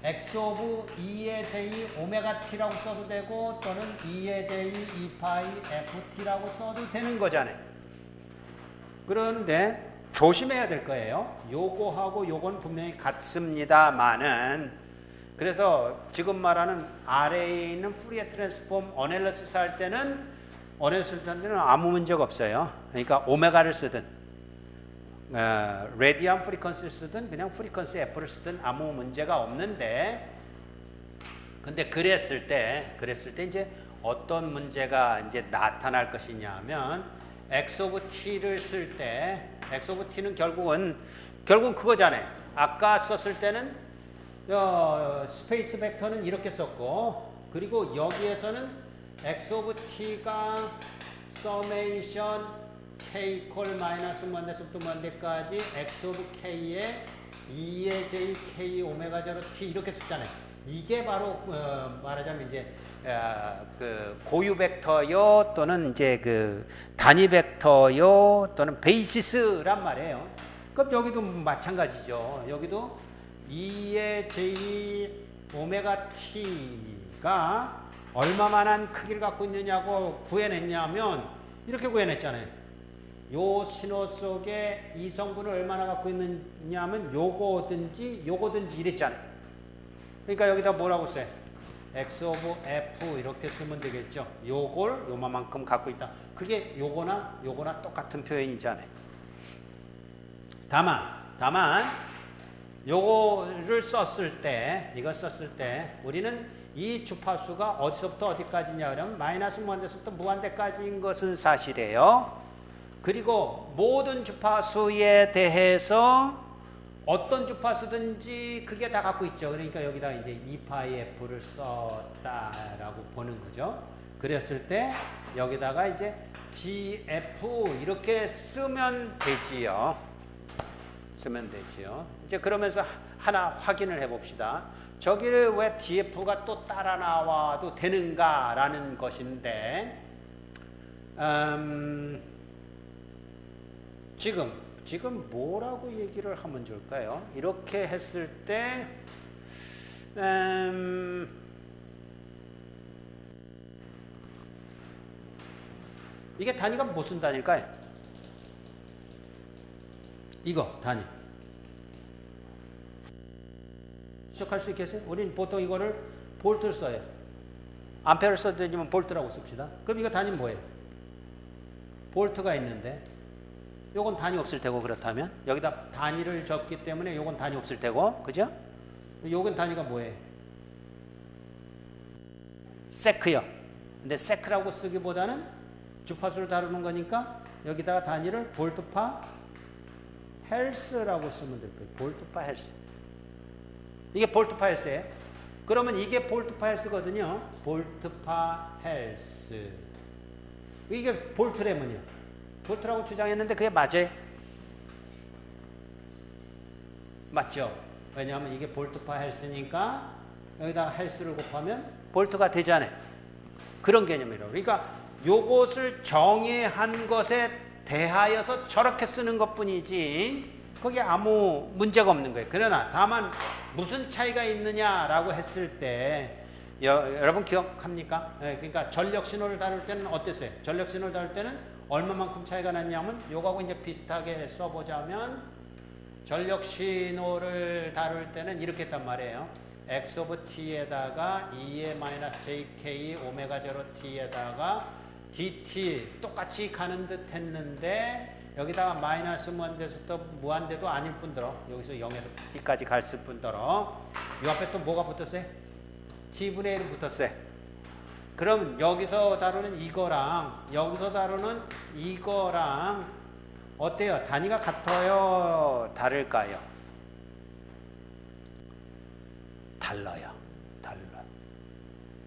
x 오브 2의 j 오메가 t라고 써도 되고 또는 2의 j 2파이 ft라고 써도 되는 거잖아요. 그런데 조심해야 될 거예요. 요거하고 요건 분명히 같습니다만은 그래서 지금 말하는 아래에 있는 푸리에 트랜스폼 어널리시스 할 때는 아무 문제가 없어요. 그러니까 오메가를 쓰든 레디안 프리퀀시를 쓰든 그냥 프리퀀시 F를 쓰든 아무 문제가 없는데 근데 그랬을 때 이제 어떤 문제가 이제 나타날 것이냐면 x 오브 t를 쓸 때 x 오브 t는 결국은 그거잖아요. 아까 썼을 때는 스페이스 벡터는 이렇게 썼고 그리고 여기에서는 x 오브 t가 서메이션 k 콜 마이너스 무한대에서부터 무한대까지 x 오브 k에 2의 j k 오메가 제로 t 이렇게 썼잖아요. 이게 바로 말하자면 이제 그 고유 벡터요 또는 이제 그 단위 벡터요 또는 베이시스란 말이에요. 그럼 여기도 마찬가지죠. 여기도 2의 j 오메가 t가 얼마만한 크기를 갖고 있느냐고 구해냈냐면 이렇게 구해냈잖아요. 요 신호 속에 이 성분을 얼마나 갖고 있느냐면 요거든지 이랬잖아요. 그러니까 여기다 뭐라고 써요? x 오브 f 이렇게 쓰면 되겠죠. 요걸 요만큼 갖고 있다. 그게 요거나 똑같은 표현이잖아요. 다만 요거를 썼을 때 이걸 썼을 때 우리는 이 주파수가 어디서부터 어디까지냐 그러면 마이너스 무한대에서부터 무한대까지인 것은 사실이에요. 그리고 모든 주파수에 대해서 어떤 주파수든지 그게 다 갖고 있죠. 그러니까 여기다 이제 2파이 f를 썼다라고 보는 거죠. 그랬을 때 여기다가 이제 df 이렇게 쓰면 되지요. 이제 그러면서 하나 확인을 해봅시다. 저기를 왜 df가 또 따라 나와도 되는가라는 것인데 지금 뭐라고 얘기를 하면 좋을까요? 이렇게 했을 때 이게 단위가 무슨 단위일까요? 이거 단위 추적할 수 있겠어요? 우리는 보통 이거를 볼트를 써요. 암페어를 써도 되지만 볼트라고 씁시다. 그럼 이거 단위는 뭐예요? 볼트가 있는데 요건 단위 없을 테고 그렇다면 여기다 단위를 적기 때문에 요건 단위 없을 테고 그죠? 요건 단위가 뭐예요? 세크요. 근데 세크라고 쓰기보다는 주파수를 다루는 거니까 여기다가 단위를 볼트파 헬스라고 쓰면 될 거예요. 볼트파 헬스. 이게 볼트파 헬스예요. 그러면 이게 볼트파 헬스거든요. 볼트파 헬스. 이게 볼트래면요. 볼트라고 주장했는데 그게 맞아요? 맞죠? 왜냐하면 이게 볼트파 헬스니까 여기다가 헬스를 곱하면 볼트가 되잖아요. 그런 개념이라고. 그러니까 요것을 정의한 것에 대하여서 저렇게 쓰는 것뿐이지 거기에 아무 문제가 없는 거예요. 그러나 다만 무슨 차이가 있느냐라고 했을 때 여러분 기억합니까? 그러니까 전력 신호를 다룰 때는 어땠어요? 전력 신호를 다룰 때는 얼마만큼 차이가 났냐면 요거하고 이제 비슷하게 써보자면 전력 신호를 다룰 때는 이렇게 했단 말이에요. x 오브 t에다가 2의 마이너스 jk 오메가 제로 t에다가 dt 똑같이 가는 듯 했는데 여기다가 마이너스 무한대에서부터 무한대도 아닐 뿐더러 여기서 0에서 t까지 갔을 뿐더러 이 앞에 또 뭐가 붙었어요? t분의 1이 붙었어요. 그럼 여기서 다루는 이거랑 여기서 다루는 이거랑 어때요? 단위가 같아요? 다를까요? 달라요.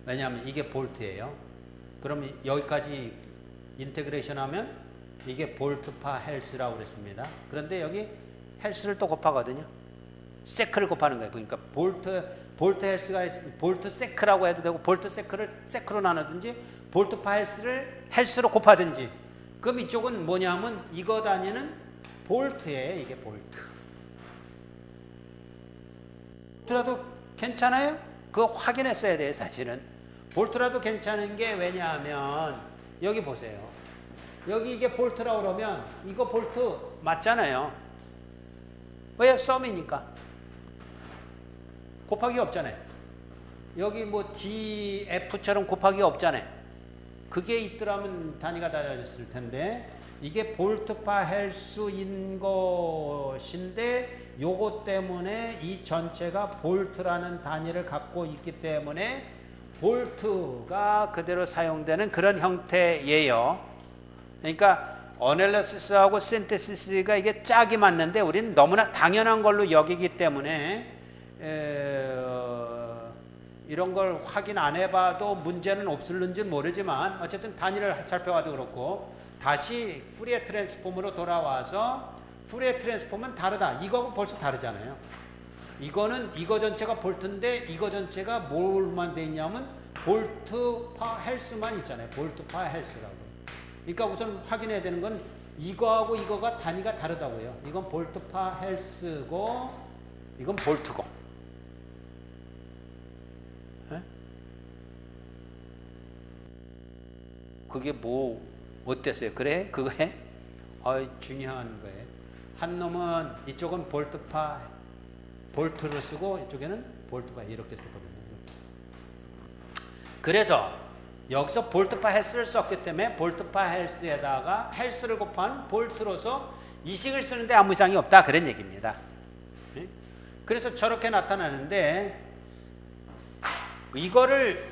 왜냐하면 이게 볼트예요. 그럼 여기까지 인테그레이션 하면 이게 볼트파 헬스라고 그랬습니다. 그런데 여기 헬스를 또 곱하거든요. 세크를 곱하는 거예요. 그러니까 볼트 헬스가 볼트 세크라고 해도 되고 볼트 세크를 세크로 나누든지 볼트파 헬스를 헬스로 곱하든지. 그럼 이쪽은 뭐냐면 이거 단위는 볼트예요. 이게 볼트. 볼트라도 괜찮아요? 그거 확인했어야 돼요. 사실은. 볼트라도 괜찮은 게 왜냐하면 여기 보세요. 여기 이게 볼트라고 그러면 이거 볼트 맞잖아요. 왜? 썸이니까. 곱하기가 없잖아요. 여기 뭐 df처럼 곱하기가 없잖아요. 그게 있더라면 단위가 달라졌을 텐데 이게 볼트파 헬스인 것인데 요것 때문에 이 전체가 볼트라는 단위를 갖고 있기 때문에 볼트가 그대로 사용되는 그런 형태예요. 그러니까 어널리시스하고 신테시스가 이게 짝이 맞는데 우리는 너무나 당연한 걸로 여기기 때문에 이런 걸 확인 안 해봐도 문제는 없을는지 모르지만 어쨌든 단위를 살펴봐도 그렇고 다시 푸리에 트랜스폼으로 돌아와서 푸리에 트랜스폼은 다르다. 이거하고 벌써 다르잖아요. 이거는 이거 전체가 볼트인데 이거 전체가 뭘만 돼 있냐면 볼트파 헬스만 있잖아요. 볼트파 헬스라고. 그러니까 우선 확인해야 되는 건 이거하고 이거가 단위가 다르다고요. 이건 볼트파 헬스고 이건 볼트고. 에? 그게 뭐 어땠어요? 그래? 그거 해? 중요한 거예요. 한 놈은 이쪽은 볼트를 쓰고 이쪽에는 볼트파 이렇게 썼거든요. 그래서 여기서 볼트파 헬스를 썼기 때문에 볼트파 헬스에다가 헬스를 곱한 볼트로서 이식을 쓰는데 아무 이상이 없다. 그런 얘기입니다. 그래서 저렇게 나타나는데 이거를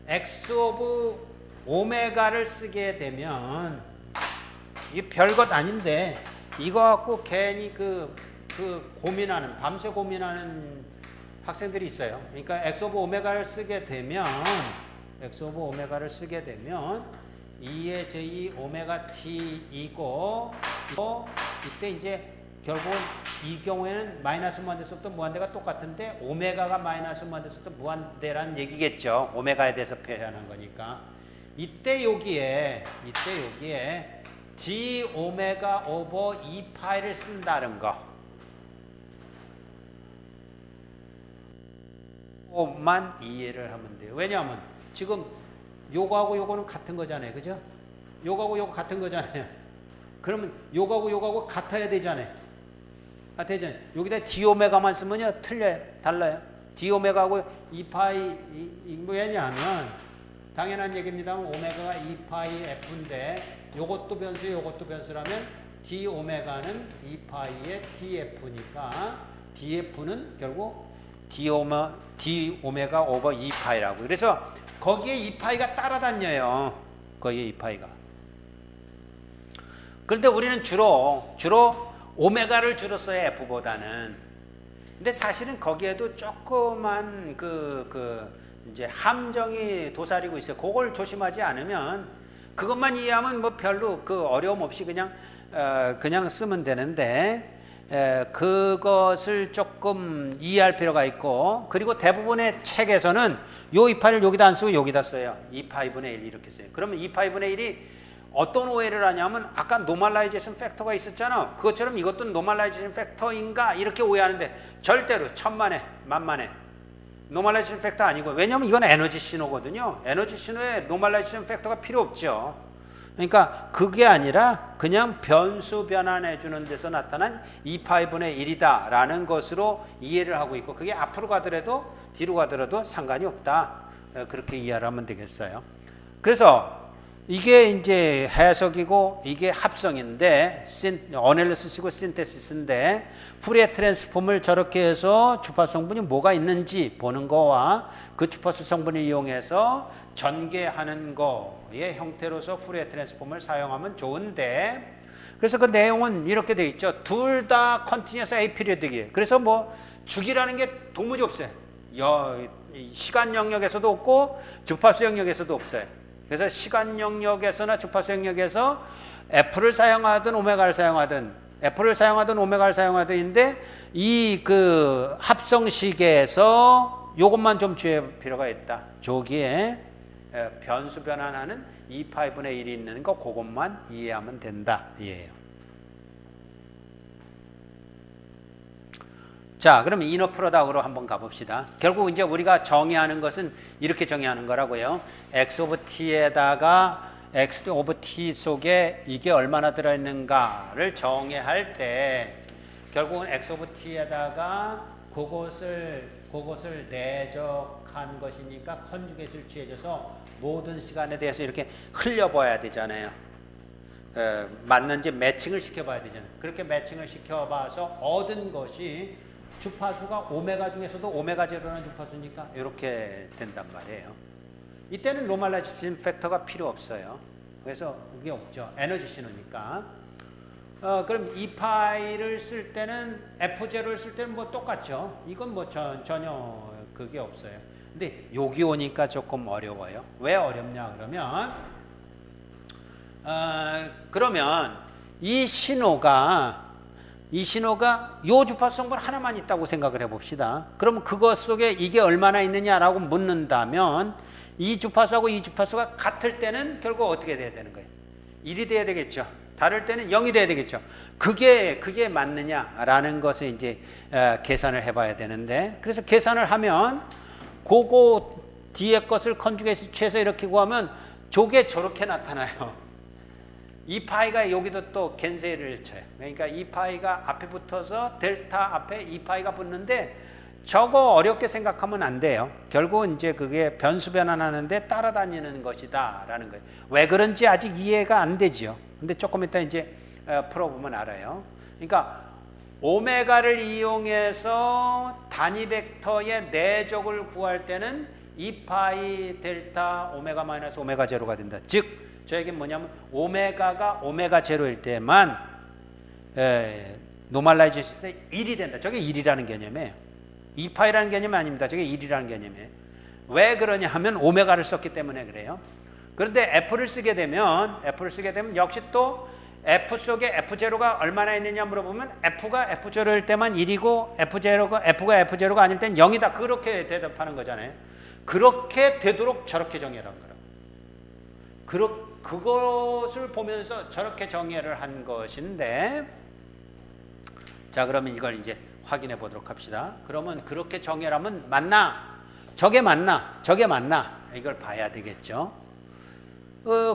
x 오브 오메가를 쓰게 되면 이게 별것 아닌데 이거 갖고 괜히 고민하는 밤새 고민하는 학생들이 있어요. 그러니까 x 오브 오메가를 쓰게 되면 2의 j 오메가 t이고 이때 이제 결국은 이 경우에는 마이너스 무한대에서부터 무한대가 똑같은데 오메가가 마이너스 무한대에서부터 무한대라는 얘기겠죠. 오메가에 대해서 표현하는 거니까. 이때 여기에 d 오메가 오버 2파이를 쓴다는 거. 만 이해를 하면 돼요. 왜냐하면 지금 요거하고 요거는 같은 거잖아요. 그죠? 요거하고 요거 같은 거잖아요. 그러면 요거하고 요거하고 같아야 되잖아요. 되잖아요. 여기다 d 오메가만 쓰면요 틀려요. 달라요. d 오메가하고 2파이 이 왜냐하면 당연한 얘기입니다만 오메가가 2파이 f인데 요것도 변수 요것도 변수라면 d 오메가는 2파이의 df니까 df는 결국 d 오메가 오버 2파이라고. 그래서 거기에 2파이가 따라다녀요. 거기에 2파이가. 그런데 우리는 주로 오메가를 주로 써요. F보다는. 근데 사실은 거기에도 조그만 이제 함정이 도사리고 있어요. 그걸 조심하지 않으면 그것만 이해하면 뭐 별로 어려움 없이 그냥 쓰면 되는데 그것을 조금 이해할 필요가 있고, 그리고 대부분의 책에서는 요 2파이를 여기다 안 쓰고 여기다 써요. 2파이분의 1 이렇게 써요. 그러면 2파이분의 1이 어떤 오해를 하냐면 아까 노멀라이제이션 팩터가 있었잖아. 그것처럼 이것도 노멀라이제이션 팩터인가 이렇게 오해하는데 절대로 천만에 만만에 노멀라이제이션 팩터 아니고, 왜냐하면 이건 에너지 신호거든요. 에너지 신호에 노멀라이제이션 팩터가 필요 없죠. 그러니까 그게 아니라 그냥 변수 변환해 주는 데서 나타난 2파이분의 1이다 라는 것으로 이해를 하고 있고, 그게 앞으로 가더라도 뒤로 가더라도 상관이 없다. 그렇게 이해를 하면 되겠어요. 그래서 이게 이제 해석이고 이게 합성인데 어널리시스고 신테시스인데, 푸리에 트랜스폼을 저렇게 해서 주파수 성분이 뭐가 있는지 보는 거와 그 주파수 성분을 이용해서 전개하는 거의 형태로서 푸리에 트랜스폼을 사용하면 좋은데, 그래서 그 내용은 이렇게 돼 있죠. 둘 다 컨티뉴어스 A 피리어드기예요. 그래서 뭐 주기라는 게 도무지 없어요. 시간 영역에서도 없고 주파수 영역에서도 없어요. 그래서 시간 영역에서나 주파수 영역에서 F를 사용하든 오메가를 사용하든, F를 사용하든 오메가를 사용하든인데, 이 합성식에서 요것만 좀 주의할 필요가 있다. 저기에 변수 변환하는 2파이분의 1이 있는 거, 그것만 이해하면 된다. 이해해요. 자, 그럼 이너 프로덕트로 한번 가봅시다. 결국 이제 우리가 정의하는 것은 이렇게 정의하는 거라고요. x 오브 t에다가 x 오브 t 속에 이게 얼마나 들어있는가를 정의할 때 결국은 x 오브 t에다가 그것을 내적한 것이니까 컨주게이트를 취해줘서 모든 시간에 대해서 이렇게 흘려봐야 되잖아요. 맞는지 매칭을 시켜봐야 되잖아요. 그렇게 매칭을 시켜봐서 얻은 것이 주파수가 오메가 중에서도 오메가 제로라는 주파수니까 이렇게 된단 말이에요. 이때는 노멀라이제이션 팩터가 필요 없어요. 그래서 그게 없죠. 에너지 신호니까. 그럼 2파이를 쓸 때는 F0를 쓸 때는 뭐 똑같죠. 이건 뭐 전혀 그게 없어요. 근데 여기 오니까 조금 어려워요. 왜 어렵냐 그러면 이 신호가 요 주파수 성분 하나만 있다고 생각을 해봅시다. 그러면 그것 속에 이게 얼마나 있느냐라고 묻는다면 이 주파수하고 이 주파수가 같을 때는 결국 어떻게 돼야 되는 거예요? 1이 돼야 되겠죠. 다를 때는 0이 돼야 되겠죠. 그게 맞느냐라는 것을 이제 계산을 해봐야 되는데, 그래서 계산을 하면 그거 뒤에 것을 컨주게이트 취해서 이렇게 구하면 저게 저렇게 나타나요. 2파이가 여기도 또 겐세를 쳐요. 그러니까 2파이가 앞에 붙어서 델타 앞에 2파이가 붙는데 저거 어렵게 생각하면 안 돼요. 결국은 이제 그게 변수 변환하는데 따라다니는 것이다 라는 거예요. 왜 그런지 아직 이해가 안 되죠. 근데 조금 이따 이제 풀어보면 알아요. 그러니까 오메가를 이용해서 단위 벡터의 내적을 구할 때는 2파이 델타 오메가 마이너스 오메가 제로가 된다. 즉 저에게 뭐냐면 오메가가 오메가 제로일 때만 노멀라이제이션이 1이 된다. 저게 1이라는 개념이에요. 2파이라는 개념이 아닙니다. 저게 1이라는 개념이에요. 왜 그러냐 하면 오메가를 썼기 때문에 그래요. 그런데 F를 쓰게 되면 역시 또 F 속에 F0가 얼마나 있느냐 물어보면 F가 F0일 때만 1이고 F가 F0가 아닐 땐 0이다. 그렇게 대답하는 거잖아요. 그렇게 되도록 저렇게 정의를 한 거라고. 그것을 보면서 저렇게 정의를 한 것인데, 자 그러면 이걸 이제 확인해 보도록 합시다. 그러면 그렇게 정의를 하면 맞나? 저게 맞나? 저게 맞나? 이걸 봐야 되겠죠.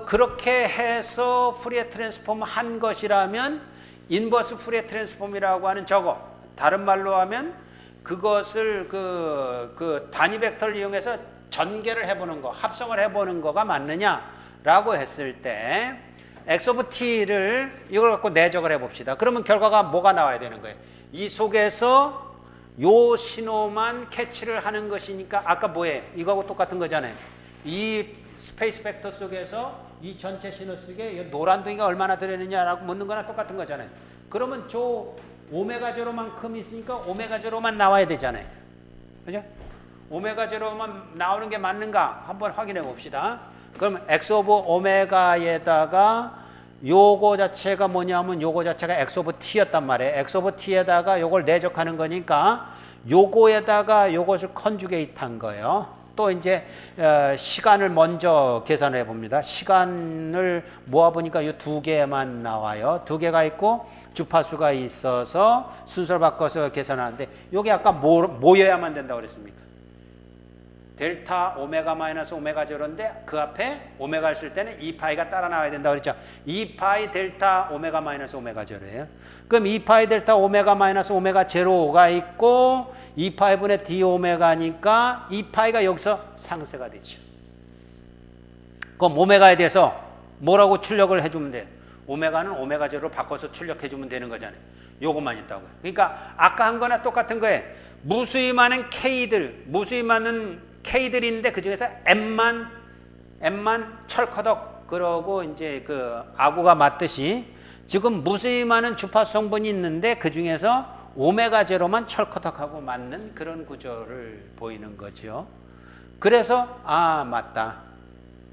그렇게 해서 푸리에 트랜스폼 한 것이라면 인버스 푸리에 트랜스폼이라고 하는 저거 다른 말로 하면 그것을 그 단위 벡터를 이용해서 전개를 해보는 거, 합성을 해보는 거가 맞느냐라고 했을 때 x 오브 t를 이걸 갖고 내적을 해봅시다. 그러면 결과가 뭐가 나와야 되는 거예요? 이 속에서 요 신호만 캐치를 하는 것이니까 아까 뭐예요? 이거하고 똑같은 거잖아요. 이 스페이스 벡터 속에서 이 전체 신호 속에 노란 둥이가 얼마나 들어있느냐라고 묻는 거나 똑같은 거잖아요. 그러면 저 오메가 제로만큼 있으니까 오메가 제로만 나와야 되잖아요. 그죠? 오메가 제로만 나오는 게 맞는가 한번 확인해 봅시다. 그럼 x 오브 오메가에다가 요거 자체가 뭐냐면 요거 자체가 x 오브 t였단 말이에요. x 오브 t에다가 요걸 내적하는 거니까 요거에다가 요것을 컨주게이트 한 거예요. 또 이제 시간을 먼저 계산해 봅니다. 시간을 모아보니까 이 두 개만 나와요. 두 개가 있고 주파수가 있어서 순서를 바꿔서 계산하는데 요게 아까 모여야만 된다고 그랬습니까? 델타 오메가 마이너스 오메가 제로인데 그 앞에 오메가를 쓸 때는 2파이가 따라 나와야 된다고 그랬죠. 2파이 델타 오메가 마이너스 오메가 제로예요. 그럼 2파이 델타 오메가 마이너스 오메가 제로가 있고 2파이분의 d 오메가니까 2파이가 여기서 상쇄가 되죠. 그럼 오메가에 대해서 뭐라고 출력을 해주면 돼요? 오메가는 오메가 제로로 바꿔서 출력해주면 되는 거잖아요. 요것만 있다고요. 그러니까 아까 한 거나 똑같은 거예요. 무수히 많은 K들인데 그 중에서 M만 철커덕 그러고 이제 그 아구가 맞듯이 지금 무수히 많은 주파수 성분이 있는데 그 중에서 오메가 제로만 철커덕하고 맞는 그런 구조를 보이는 거죠. 그래서 맞다.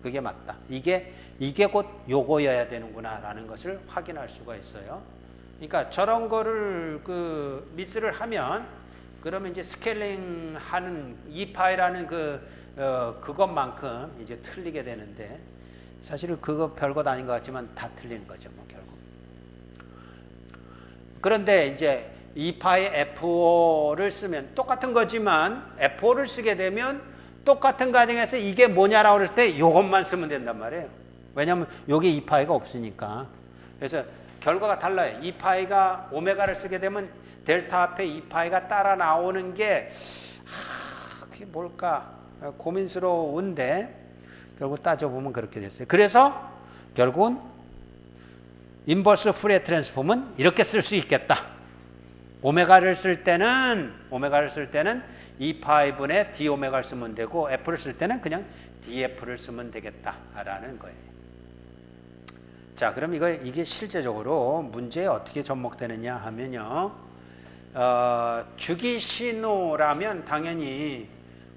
그게 맞다. 이게 곧 요거여야 되는구나라는 것을 확인할 수가 있어요. 그러니까 저런 거를 미스를 하면 그러면 이제 스케일링 하는 2파이라는 그것만큼 이제 틀리게 되는데 사실은 그거 별것 아닌 것 같지만 다 틀리는 거죠, 뭐 결국. 그런데 이제 2파이 F5를 쓰면 똑같은 거지만 F5를 쓰게 되면 똑같은 과정에서 이게 뭐냐라고 그럴 때 이것만 쓰면 된단 말이에요. 왜냐하면 여기 2파이가 없으니까. 그래서 결과가 달라요. 2파이가 오메가를 쓰게 되면 델타 앞에 2파이가 따라 나오는 게 그게 뭘까 고민스러운데 결국 따져보면 그렇게 됐어요. 그래서 결국은 인버스 푸리에 트랜스폼은 이렇게 쓸 수 있겠다. 오메가를 쓸 때는 2파이분의 d 오메가를 쓰면 되고 f를 쓸 때는 그냥 df를 쓰면 되겠다라는 거예요. 자, 그럼 이게 실제적으로 문제에 어떻게 접목되느냐 하면요. 주기 신호라면 당연히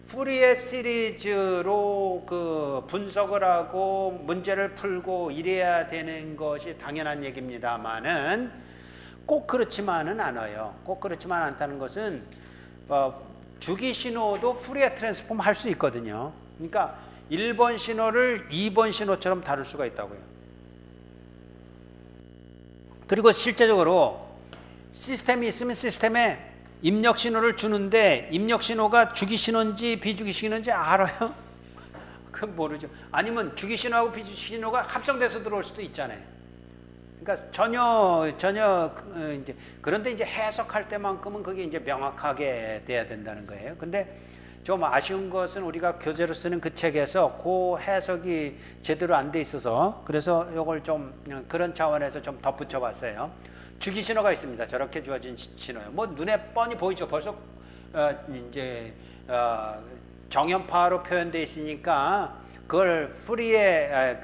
푸리에 시리즈로 분석을 하고 문제를 풀고 이래야 되는 것이 당연한 얘기입니다만은 꼭 그렇지만은 않아요. 꼭 그렇지만 않다는 것은 주기 신호도 푸리에 트랜스폼 할 수 있거든요. 그러니까 1번 신호를 2번 신호처럼 다룰 수가 있다고요. 그리고 실제적으로 시스템이 있으면 시스템에 입력 신호를 주는데 입력 신호가 주기 신호인지 비주기 신호인지 알아요? 그건 모르죠. 아니면 주기 신호하고 비주기 신호가 합성돼서 들어올 수도 있잖아요. 그러니까 전혀 이제 그런데 이제 해석할 때만큼은 그게 이제 명확하게 돼야 된다는 거예요. 근데 좀 아쉬운 것은 우리가 교재로 쓰는 그 책에서 그 해석이 제대로 안 돼 있어서 그래서 이걸 좀 그런 차원에서 좀 덧붙여 봤어요. 주기 신호가 있습니다. 저렇게 주어진 신호요. 뭐 눈에 뻔히 보이죠. 벌써 이제 정연파로 표현되어 있으니까 그걸 푸리에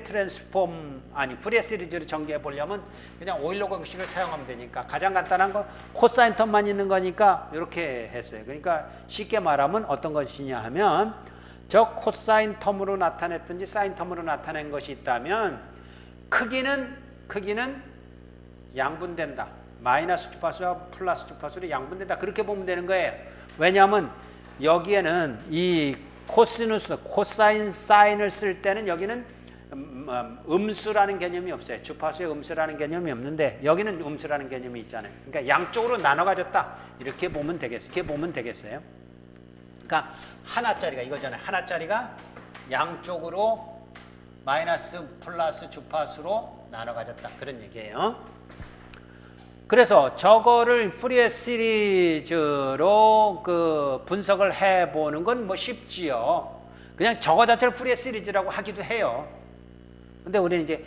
트랜스폼 푸리에 시리즈로 전개해 보려면 그냥 오일러 공식을 사용하면 되니까 가장 간단한 건 코사인 텀만 있는 거니까 이렇게 했어요. 그러니까 쉽게 말하면 어떤 것이냐 하면 저 코사인 텀으로 나타냈든지 사인 텀으로 나타낸 것이 있다면 크기는 양분된다. 마이너스 주파수와 플러스 주파수로 양분된다. 그렇게 보면 되는 거예요. 왜냐하면 여기에는 이 코시누스, 코사인, 사인을 쓸 때는 여기는 음수라는 개념이 없어요. 주파수의 음수라는 개념이 없는데 여기는 음수라는 개념이 있잖아요. 그러니까 양쪽으로 나눠 가졌다. 이렇게 보면 되겠어요. 그러니까 하나짜리가 이거잖아요. 하나짜리가 양쪽으로 마이너스 플러스 주파수로 나눠 가졌다. 그런 얘기예요. 그래서 저거를 푸리에 시리즈로 그 분석을 해보는 건 뭐 쉽지요. 그냥 저거 자체를 푸리에 시리즈라고 하기도 해요. 근데 우리는 이제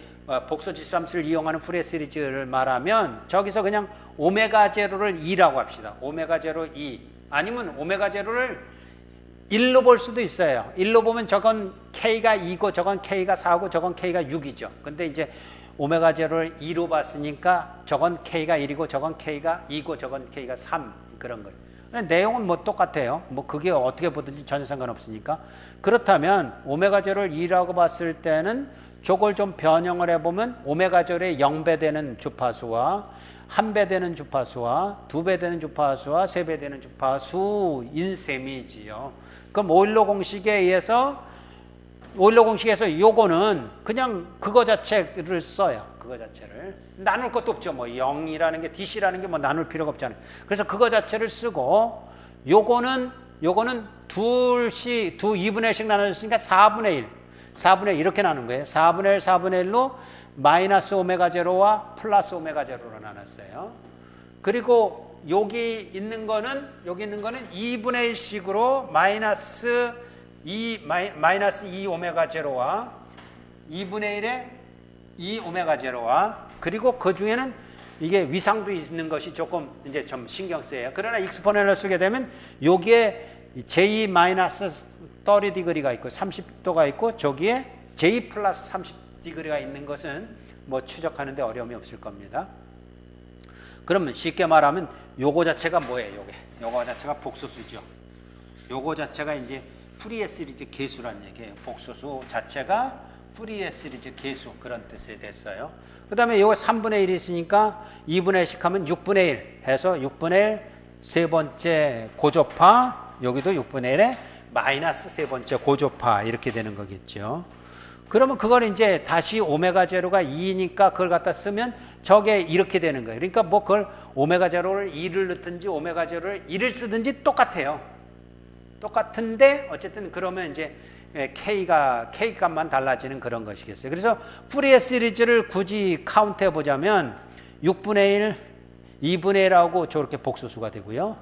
복소 지수함수를 이용하는 푸리에 시리즈를 말하면 저기서 그냥 오메가 제로를 2라고 합시다. 오메가 제로 2 아니면 오메가 제로를 1로 볼 수도 있어요. 1로 보면 저건 K가 2고 저건 K가 4고 저건 K가 6이죠. 근데 이제 오메가 제로를 2로 봤으니까 저건 K가 1이고 저건 K가 2고 저건 K가 3 그런 거예요. 내용은 뭐 똑같아요. 뭐 그게 어떻게 보든지 전혀 상관없으니까. 그렇다면 오메가 제로를 2라고 봤을 때는 저걸 좀 변형을 해보면 오메가 제로의 0배 되는 주파수와 1배 되는 주파수와 2배 되는 주파수와 3배 되는 주파수인 셈이지요. 그럼 오일러 공식에 의해서 요거는 그냥 그거 자체를 써요. 그거 자체를. 나눌 것도 없죠. 뭐 0이라는 게 DC라는 게 뭐 나눌 필요가 없잖아요. 그래서 그거 자체를 쓰고 요거는 2분의 1씩 나눠줬으니까 4분의 1. 4분의 1 이렇게 나눈 거예요. 4분의 1, 4분의 1로 마이너스 오메가 제로와 플러스 오메가 제로로 나눴어요. 그리고 여기 있는 거는 2분의 1씩으로 마이너스 2 오메가 제로와 2분의 1의 2 오메가 제로와 그리고 그 중에는 이게 위상도 있는 것이 조금 이제 좀 신경 쓰여요. 그러나 익스포넨을 쓰게 되면 여기에 J 마이너스 30디그리가 있고 30도가 있고 저기에 J 플러스 30디그리가 있는 것은 뭐 추적하는데 어려움이 없을 겁니다. 그러면 쉽게 말하면 요거 자체가 뭐예요? 요거 자체가 복소수죠. 요거 자체가 이제 푸리에 시리즈 계수란 얘기예요. 복소수 자체가 푸리에 시리즈 계수 그런 뜻이 됐어요. 그 다음에 요거 3분의 1이 있으니까 2분의 1씩 하면 6분의 1 해서 6분의 1 세 번째 고조파 여기도 6분의 1에 마이너스 세 번째 고조파 이렇게 되는 거겠죠. 그러면 그걸 이제 다시 오메가 제로가 2니까 그걸 갖다 쓰면 저게 이렇게 되는 거예요. 그러니까 뭐 그걸 오메가 제로를 2를 넣든지 오메가 제로를 1을 쓰든지 똑같아요. 똑같은데 어쨌든 그러면 이제 K 값만 달라지는 그런 것이겠어요. 그래서 푸리에 시리즈를 굳이 카운트 해보자면 6분의 1, 2분의 1하고 저렇게 복소수가 되고요.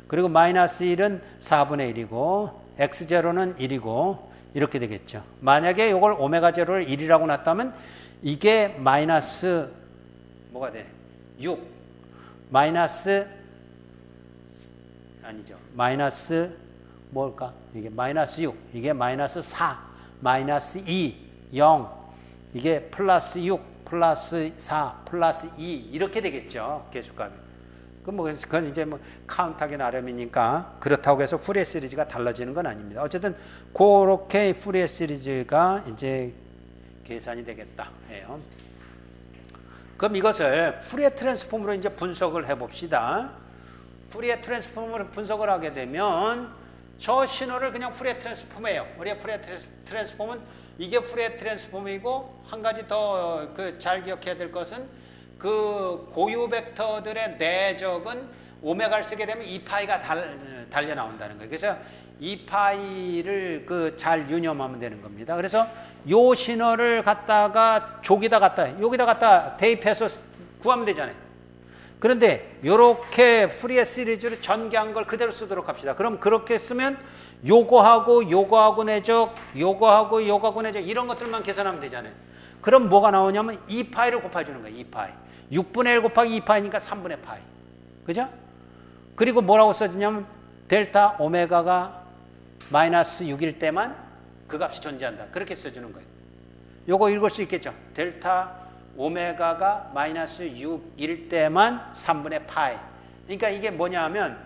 그리고 마이너스 1은 4분의 1이고 X0는 1이고 이렇게 되겠죠. 만약에 이걸 오메가 제로를 1이라고 놨다면 이게 마이너스 뭐가 돼? 6 마이너스 아니죠. 마이너스 뭘까? 이게 마이너스 6 이게 마이너스 4 마이너스 2 0 이게 플러스 6 플러스 4 플러스 2 이렇게 되겠죠. 계수값이. 그건 이제 뭐 카운트하기 나름이니까 그렇다고 해서 푸리에 시리즈가 달라지는 건 아닙니다. 어쨌든 그렇게 푸리에 시리즈가 이제 계산이 되겠다 해요. 그럼 이것을 푸리에 트랜스폼으로 이제 분석을 해봅시다. 푸리에 트랜스폼으로 분석을 하게 되면 저 신호를 그냥 푸리에 트랜스폼이에요. 우리의 푸리에 트랜스폼은 이게 푸리에 트랜스폼이고 한 가지 더 잘 기억해야 될 것은 그 고유 벡터들의 내적은 오메가를 쓰게 되면 2파이가 달려 나온다는 거예요. 그래서 2파이를 잘 유념하면 되는 겁니다. 그래서 요 신호를 갖다가 여기다 갖다 대입해서 구하면 되잖아요. 그런데 요렇게 푸리에 시리즈로 전개한 걸 그대로 쓰도록 합시다. 그럼 그렇게 쓰면 요거하고 내적, 요거하고 내적 이런 것들만 계산하면 되잖아요. 그럼 뭐가 나오냐면 2파이를 곱해주는 거예요. 2파이. 6분의 1 곱하기 2파이니까 3분의 파이. 그죠? 그리고 뭐라고 써주냐면 델타 오메가가 마이너스 6일 때만 그 값이 존재한다. 그렇게 써주는 거예요. 요거 읽을 수 있겠죠? 델타 오메가가 마이너스 6일 때만 3분의 파이. 그러니까 이게 뭐냐 하면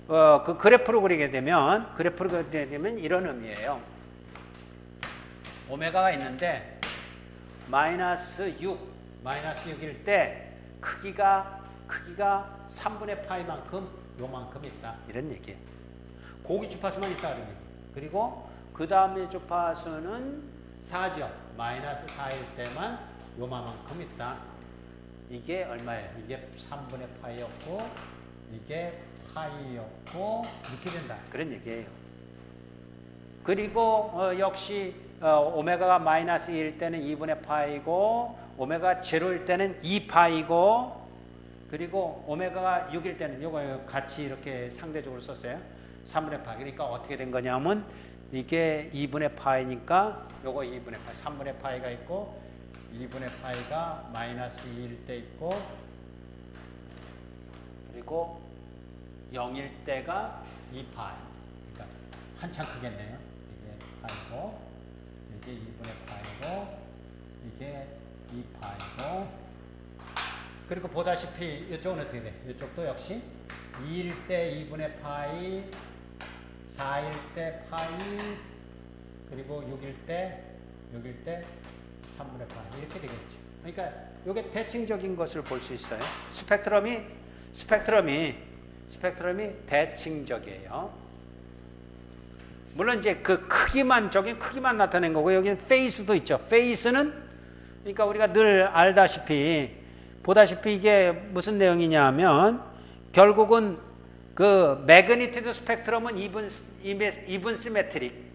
그 그래프로 그리게 되면 이런 의미예요. 오메가가 있는데 마이너스 6일 때 크기가 3분의 파이만큼 요만큼 있다. 이런 얘기예요. 고기 주파수만 있다. 그리고 그 다음에 주파수는 4죠. 마이너스 4일 때만 요만큼 있다. 이게 얼마예요? 이게 3분의 파이였고 이게 파이였고 이렇게 된다. 그런 얘기예요. 그리고 역시 오메가가 마이너스 1일 때는 2분의 파이고 오메가 제로일 때는 2파이고 그리고 오메가가 6일 때는 요거 같이 이렇게 상대적으로 썼어요. 3분의 파이. 그러니까 어떻게 된 거냐면 이게 2분의 파이니까 요거 2분의 파이. 3분의 파이가 있고 2분의 파이가 마이너스 2일 때 있고 그리고 0일 때가 2파이. 그러니까 한참 크겠네요. 이게 파이고 이게 2분의 파이고 이게 2파이고 그리고 보다시피 이쪽은 어떻게 돼? 이쪽도 역시 2일 때 2분의 파이 4일 때 파이 그리고 6일 때 3분의 파이 이렇게 되겠죠. 그러니까 이게 대칭적인 것을 볼 수 있어요. 스펙트럼이 대칭적이에요. 물론 이제 그 적인 크기만 나타낸 거고 여기는 페이스도 있죠. 페이스는 그러니까 우리가 늘 보다시피 이게 무슨 내용이냐면 결국은 그 매그니튜드 스펙트럼은 이븐 시메트릭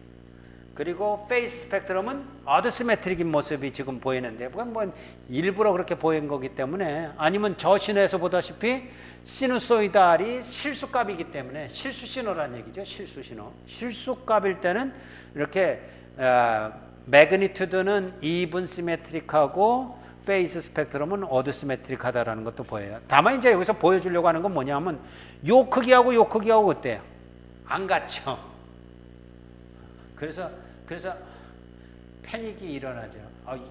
그리고 페이스 스펙트럼은 어드 시메트릭인 모습이 지금 보이는데 그건 뭐 일부러 그렇게 보인 거기 때문에 아니면 저 신호에서 보다시피 시누소이달이 실수값이기 때문에 실수 신호라는 얘기죠. 실수 신호. 실수값일 때는 이렇게 매그니튜드는 이븐 시메트릭하고 페이스 스펙트럼은 어드 시메트릭하다라는 것도 보여요. 다만 이제 여기서 보여주려고 하는 건 뭐냐면 요 크기하고 요 크기하고 어때요? 안 같죠. 그래서 패닉이 일어나죠.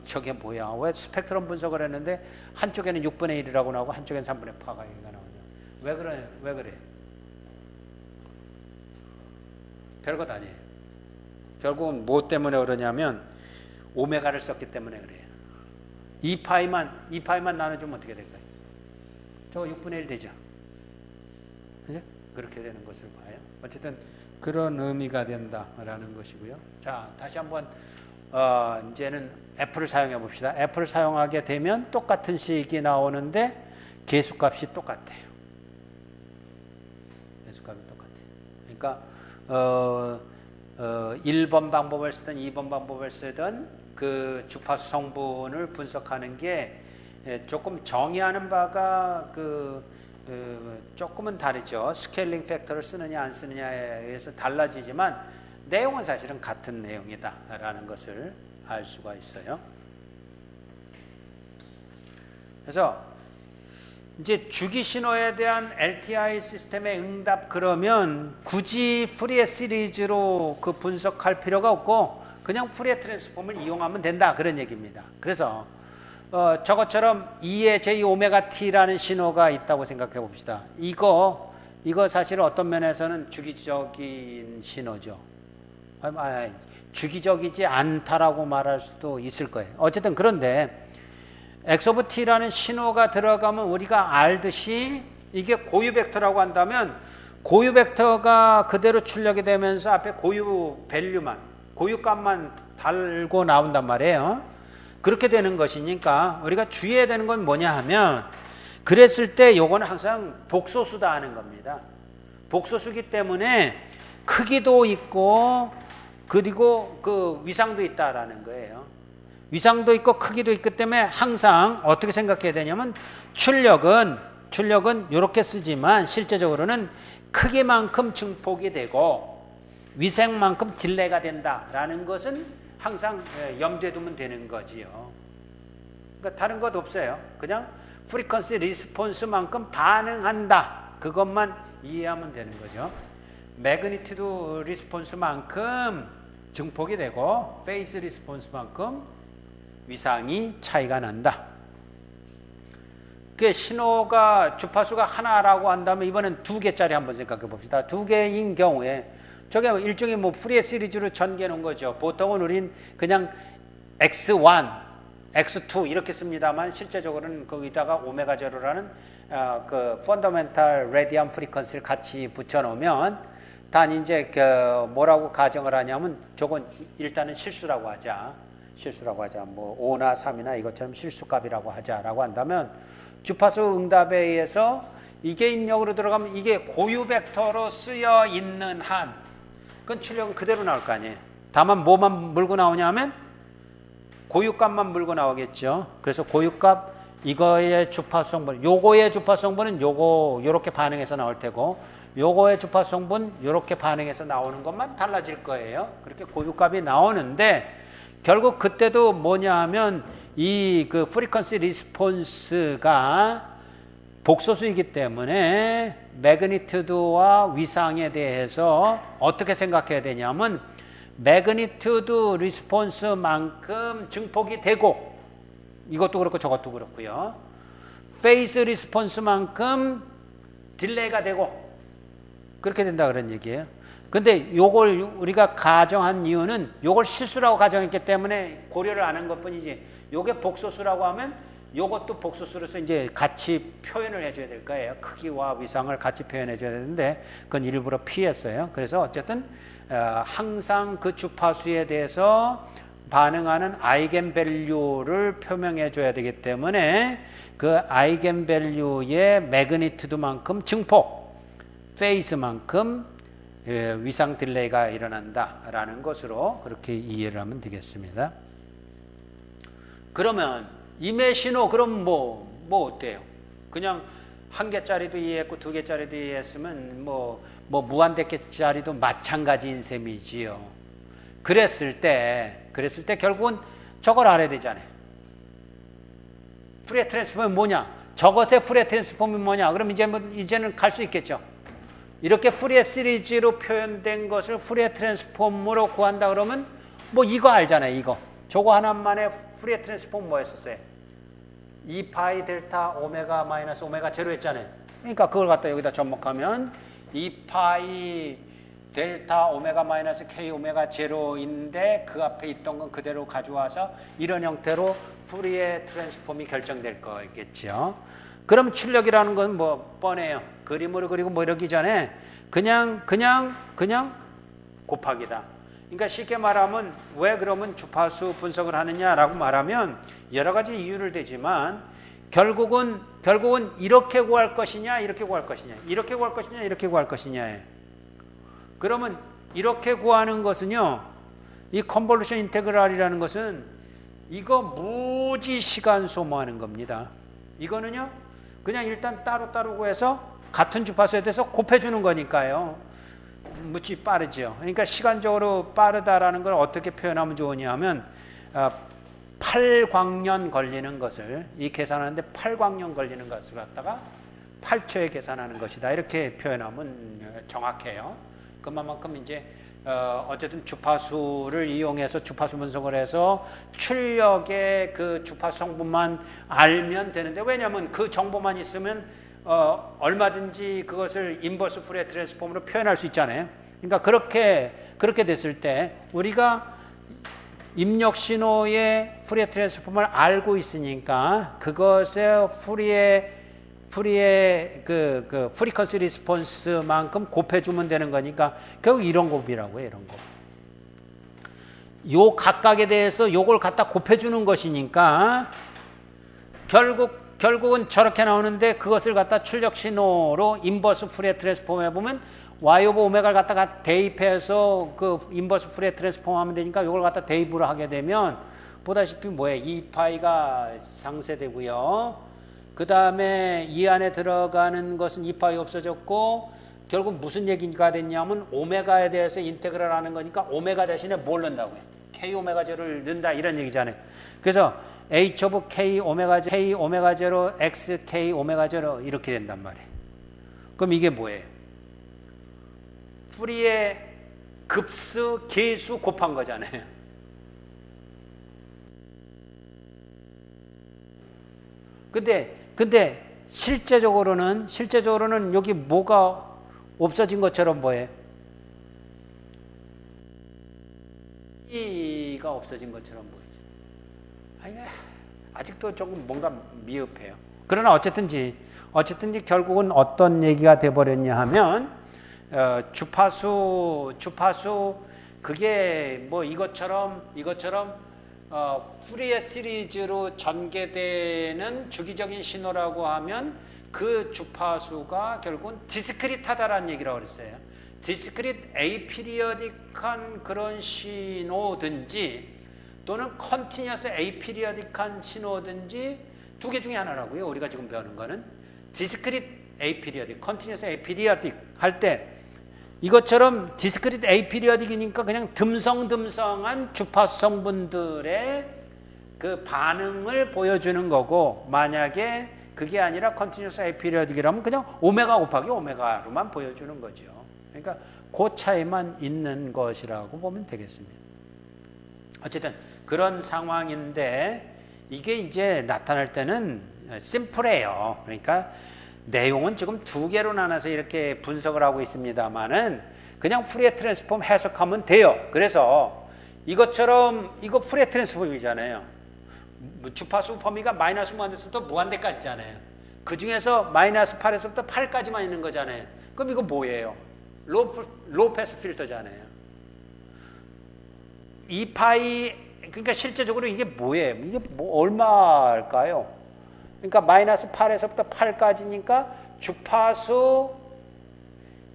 저게 뭐야? 왜 스펙트럼 분석을 했는데 한쪽에는 6분의 1이라고 나오고 한쪽에는 3분의 파가 나오냐? 왜 그래? 별것 아니에요. 결국은 뭐 때문에 그러냐면 오메가를 썼기 때문에 그래요. 2파이만 나눠주면 어떻게 될까요? 저거 6분의 1 되죠? 그죠? 그렇게 되는 것을 봐요. 어쨌든 그런 의미가 된다라는 것이고요. 자, 다시 한번 이제는 F를 사용해 봅시다. F를 사용하게 되면 똑같은 식이 나오는데 계수값이 똑같아요. 계수값이 똑같아요. 그러니까 1번 방법을 쓰든 2번 방법을 쓰든 그 주파수 성분을 분석하는 게 조금 정의하는 바가 조금은 다르죠. 스케일링 팩터를 쓰느냐 안 쓰느냐에 의해서 달라지지만 내용은 사실은 같은 내용이다라는 것을 알 수가 있어요. 그래서 이제 주기 신호에 대한 LTI 시스템의 응답 그러면 굳이 푸리에 시리즈로 그 분석할 필요가 없고 그냥 푸리에 트랜스폼을 이용하면 된다 그런 얘기입니다. 그래서 저것처럼 2의 j 오메가 t라는 신호가 있다고 생각해 봅시다. 이거 사실 어떤 면에서는 주기적인 신호죠. 주기적이지 않다라고 말할 수도 있을 거예요. 어쨌든 그런데 x of t라는 신호가 들어가면 우리가 알듯이 이게 고유 벡터라고 한다면 고유 벡터가 그대로 출력이 되면서 앞에 고유 값만 달고 나온단 말이에요. 그렇게 되는 것이니까 우리가 주의해야 되는 건 뭐냐 하면 그랬을 때 요거는 항상 복소수다 하는 겁니다. 복소수기 때문에 크기도 있고 그리고 그 위상도 있다라는 거예요. 위상도 있고 크기도 있기 때문에 항상 어떻게 생각해야 되냐면 출력은 이렇게 쓰지만 실제적으로는 크기만큼 증폭이 되고 위생만큼 딜레이가 된다라는 것은 항상 염두에 두면 되는 거지요. 그러니까 다른 것 없어요. 그냥 프리퀀시 리스폰스만큼 반응한다. 그것만 이해하면 되는 거죠. 매그니튜드 리스폰스만큼 증폭이 되고 페이스 리스폰스만큼 위상이 차이가 난다. 그 신호가 주파수가 하나라고 한다면 이번엔 2개짜리 한번 생각해 봅시다. 2개인 경우에 저게 일종의 푸리에 시리즈로 전개 놓은 거죠. 보통은 우린 그냥 x1, x2 이렇게 씁니다만 실제적으로는 거기다가 오메가 제로라는 그 펀더멘탈 레디안 프리퀀시를 같이 붙여 놓으면 단 이제 뭐라고 가정을 하냐면 저건 일단은 실수라고 하자. 5나 3이나 이것처럼 실수값이라고 하자라고 한다면 주파수 응답에 의해서 이게 입력으로 들어가면 이게 고유 벡터로 쓰여 있는 한 그건 출력은 그대로 나올 거 아니에요. 다만 뭐만 물고 나오냐 하면 고유값만 물고 나오겠죠. 그래서 고유값 이거의 주파수 성분, 요거의 주파수 성분은 요렇게 반응해서 나올 테고, 요거의 주파수 성분 요렇게 반응해서 나오는 것만 달라질 거예요. 그렇게 고유값이 나오는데, 결국 그때도 뭐냐 하면 이 그 프리퀀시 리스폰스가 복소수이기 때문에 매그니튜드와 위상에 대해서 어떻게 생각해야 되냐면, 매그니튜드 리스폰스만큼 증폭이 되고, 이것도 그렇고 저것도 그렇고요. 페이스 리스폰스만큼 딜레이가 되고, 그렇게 된다 그런 얘기예요. 근데 요걸 우리가 가정한 이유는 요걸 실수라고 가정했기 때문에 고려를 안 한 것뿐이지, 요게 복소수라고 하면 요것도 복소수로서 이제 같이 표현을 해줘야 될 거예요. 크기와 위상을 같이 표현해 줘야 되는데 그건 일부러 피했어요. 그래서 어쨌든 항상 그 주파수에 대해서 반응하는 아이겐밸류를 표명해 줘야 되기 때문에 그 아이겐밸류의 매그니튜드만큼 증폭, 페이스만큼 위상 딜레이가 일어난다라는 것으로 그렇게 이해를 하면 되겠습니다. 그러면 임의 신호, 그럼 뭐 어때요? 그냥 한 개짜리도 이해했고 두 개짜리도 이해했으면 뭐 무한대개짜리도 마찬가지인 셈이지요. 그랬을 때 결국은 저걸 알아야 되잖아요. 푸리에 트랜스폼이 뭐냐? 저것의 푸리에 트랜스폼이 뭐냐? 그럼 이제는 갈 수 있겠죠. 이렇게 푸리에 시리즈로 표현된 것을 푸리에 트랜스폼으로 구한다 그러면 뭐 이거 알잖아요. 이거. 저거 하나만의 푸리에 트랜스폼 뭐였었어요? 2파이 델타 오메가 마이너스 오메가 제로 했잖아요. 그러니까 그걸 갖다 여기다 접목하면 2파이 델타 오메가 마이너스 K 오메가 제로인데 그 앞에 있던 건 그대로 가져와서 이런 형태로 푸리에 트랜스폼이 결정될 거겠죠. 그럼 출력이라는 건 뭐 뻔해요. 그림으로 그리고 뭐 이러기 전에 그냥 곱하기다. 그러니까 쉽게 말하면 왜 그러면 주파수 분석을 하느냐라고 말하면 여러 가지 이유를 대지만 결국은 이렇게 구할 것이냐, 이렇게 구할 것이냐, 이렇게 구할 것이냐, 이렇게 구할 것이냐에. 그러면 이렇게 구하는 것은요, 이 컨볼루션 인테그랄이라는 것은 이거 무지 시간 소모하는 겁니다. 이거는요, 그냥 일단 따로 구해서 같은 주파수에 대해서 곱해주는 거니까요. 무지 빠르죠. 그러니까 시간적으로 빠르다라는 걸 어떻게 표현하면 좋으냐 하면 8광년 걸리는 것을, 이 계산하는데 8광년 걸리는 것을 갖다가 8초에 계산하는 것이다. 이렇게 표현하면 정확해요. 그만큼 이제 어쨌든 주파수를 이용해서 주파수 분석을 해서 출력의 그 주파수 성분만 알면 되는데, 왜냐하면 그 정보만 있으면 얼마든지 그것을 인버스 푸리에 트랜스폼으로 표현할 수 있잖아요. 그러니까 그렇게 됐을 때 우리가 입력 신호의 푸리에 트랜스폼을 알고 있으니까 그것의 푸리의 그 프리퀀시 리스폰스만큼 곱해주면 되는 거니까 결국 이런 곱이라고 해요. 이런 곱. 요 각각에 대해서 요걸 갖다 곱해주는 것이니까 결국은 저렇게 나오는데 그것을 갖다 출력 신호로 인버스 푸리에 트랜스폼 해보면 y 오브 오메가를 갖다가 대입해서 그 인버스 푸리에 트랜스폼 하면 되니까 이걸 갖다 대입으로 하게 되면 보다시피 뭐예요? 2파이가 상쇄되고요. 그 다음에 이 안에 들어가는 것은 2파이 없어졌고, 결국 무슨 얘기가 됐냐면 오메가에 대해서 인테그랄 하는 거니까 오메가 대신에 뭘 넣는다고요? K 오메가 제로를 넣는다, 이런 얘기잖아요. 그래서 H 오브 K 오메가 제로 X K 오메가 제로 이렇게 된단 말이에요. 그럼 이게 뭐예요? 푸리의 급수 계수 곱한 거잖아요. 근데 실제적으로는 여기 뭐가 없어진 것처럼 보여요? 이가 없어진 것처럼 보이죠. 아직도 조금 뭔가 미흡해요. 그러나 어쨌든지 결국은 어떤 얘기가 돼버렸냐 하면 주파수 그게 뭐 이것처럼 푸리에 시리즈로 전개되는 주기적인 신호라고 하면 그 주파수가 결국은 디스크릿하다라는 얘기라고 그랬어요. 디스크릿 에이피리어딕한 그런 신호든지 또는 컨티뉴어스 에이피리어딕한 신호든지 두 개 중에 하나라고요. 우리가 지금 배우는 거는 discrete aperiodic, continuous aperiodic 할 때 이것처럼 discrete aperiodic이니까 그냥 듬성듬성한 주파수 성분들의 그 반응을 보여주는 거고, 만약에 그게 아니라 continuous aperiodic이라면 그냥 오메가 곱하기 오메가로만 보여주는 거죠. 그러니까 그 차이만 있는 것이라고 보면 되겠습니다. 어쨌든 그런 상황인데 이게 이제 나타날 때는 심플해요. 그러니까 내용은 지금 두 개로 나눠서 이렇게 분석을 하고 있습니다만은 그냥 푸리에 트랜스폼 해석하면 돼요. 그래서 이것처럼 이거 푸리에 트랜스폼이잖아요. 주파수 범위가 마이너스 무한대에서부터 무한대까지잖아요. 그 중에서 마이너스 8에서부터 8까지만 있는 거잖아요. 그럼 이거 뭐예요? 로우 패스 필터잖아요. 2파이, 그러니까 실제적으로 이게 뭐예요? 이게 뭐 얼마일까요? 그러니까 마이너스 8에서부터 8까지니까 주파수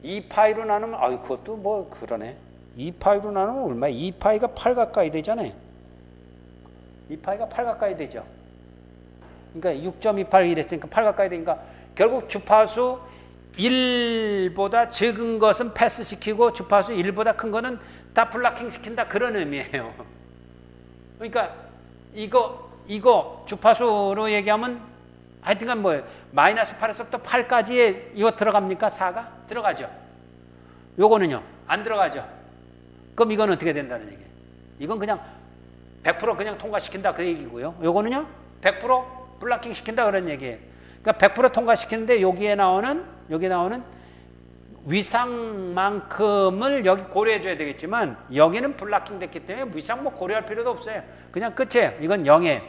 2파이로 나누면, 아유, 그것도 뭐 그러네. 2파이로 나누면 얼마야? 2파이가 8 가까이 되잖아요. 2파이가 8 가까이 되죠. 그러니까 6.28 이랬으니까 8 가까이 되니까 결국 주파수 1보다 적은 것은 패스시키고 주파수 1보다 큰 거는 다 블락킹 시킨다, 그런 의미예요. 그러니까 이거 주파수로 얘기하면 하여튼간 뭐예요? 마이너스 8에서부터 8까지에 이거 들어갑니까? 4가? 들어가죠. 요거는요? 안 들어가죠. 그럼 이건 어떻게 된다는 얘기예요? 이건 그냥 100% 그냥 통과시킨다, 그 얘기고요. 요거는요? 100% 블락킹 시킨다, 그런 얘기예요. 그러니까 100% 통과시키는데 여기 나오는 위상만큼을 여기 고려해 줘야 되겠지만 여기는 블락킹 됐기 때문에 위상 뭐 고려할 필요도 없어요. 그냥 끝이에요. 이건 0이에요.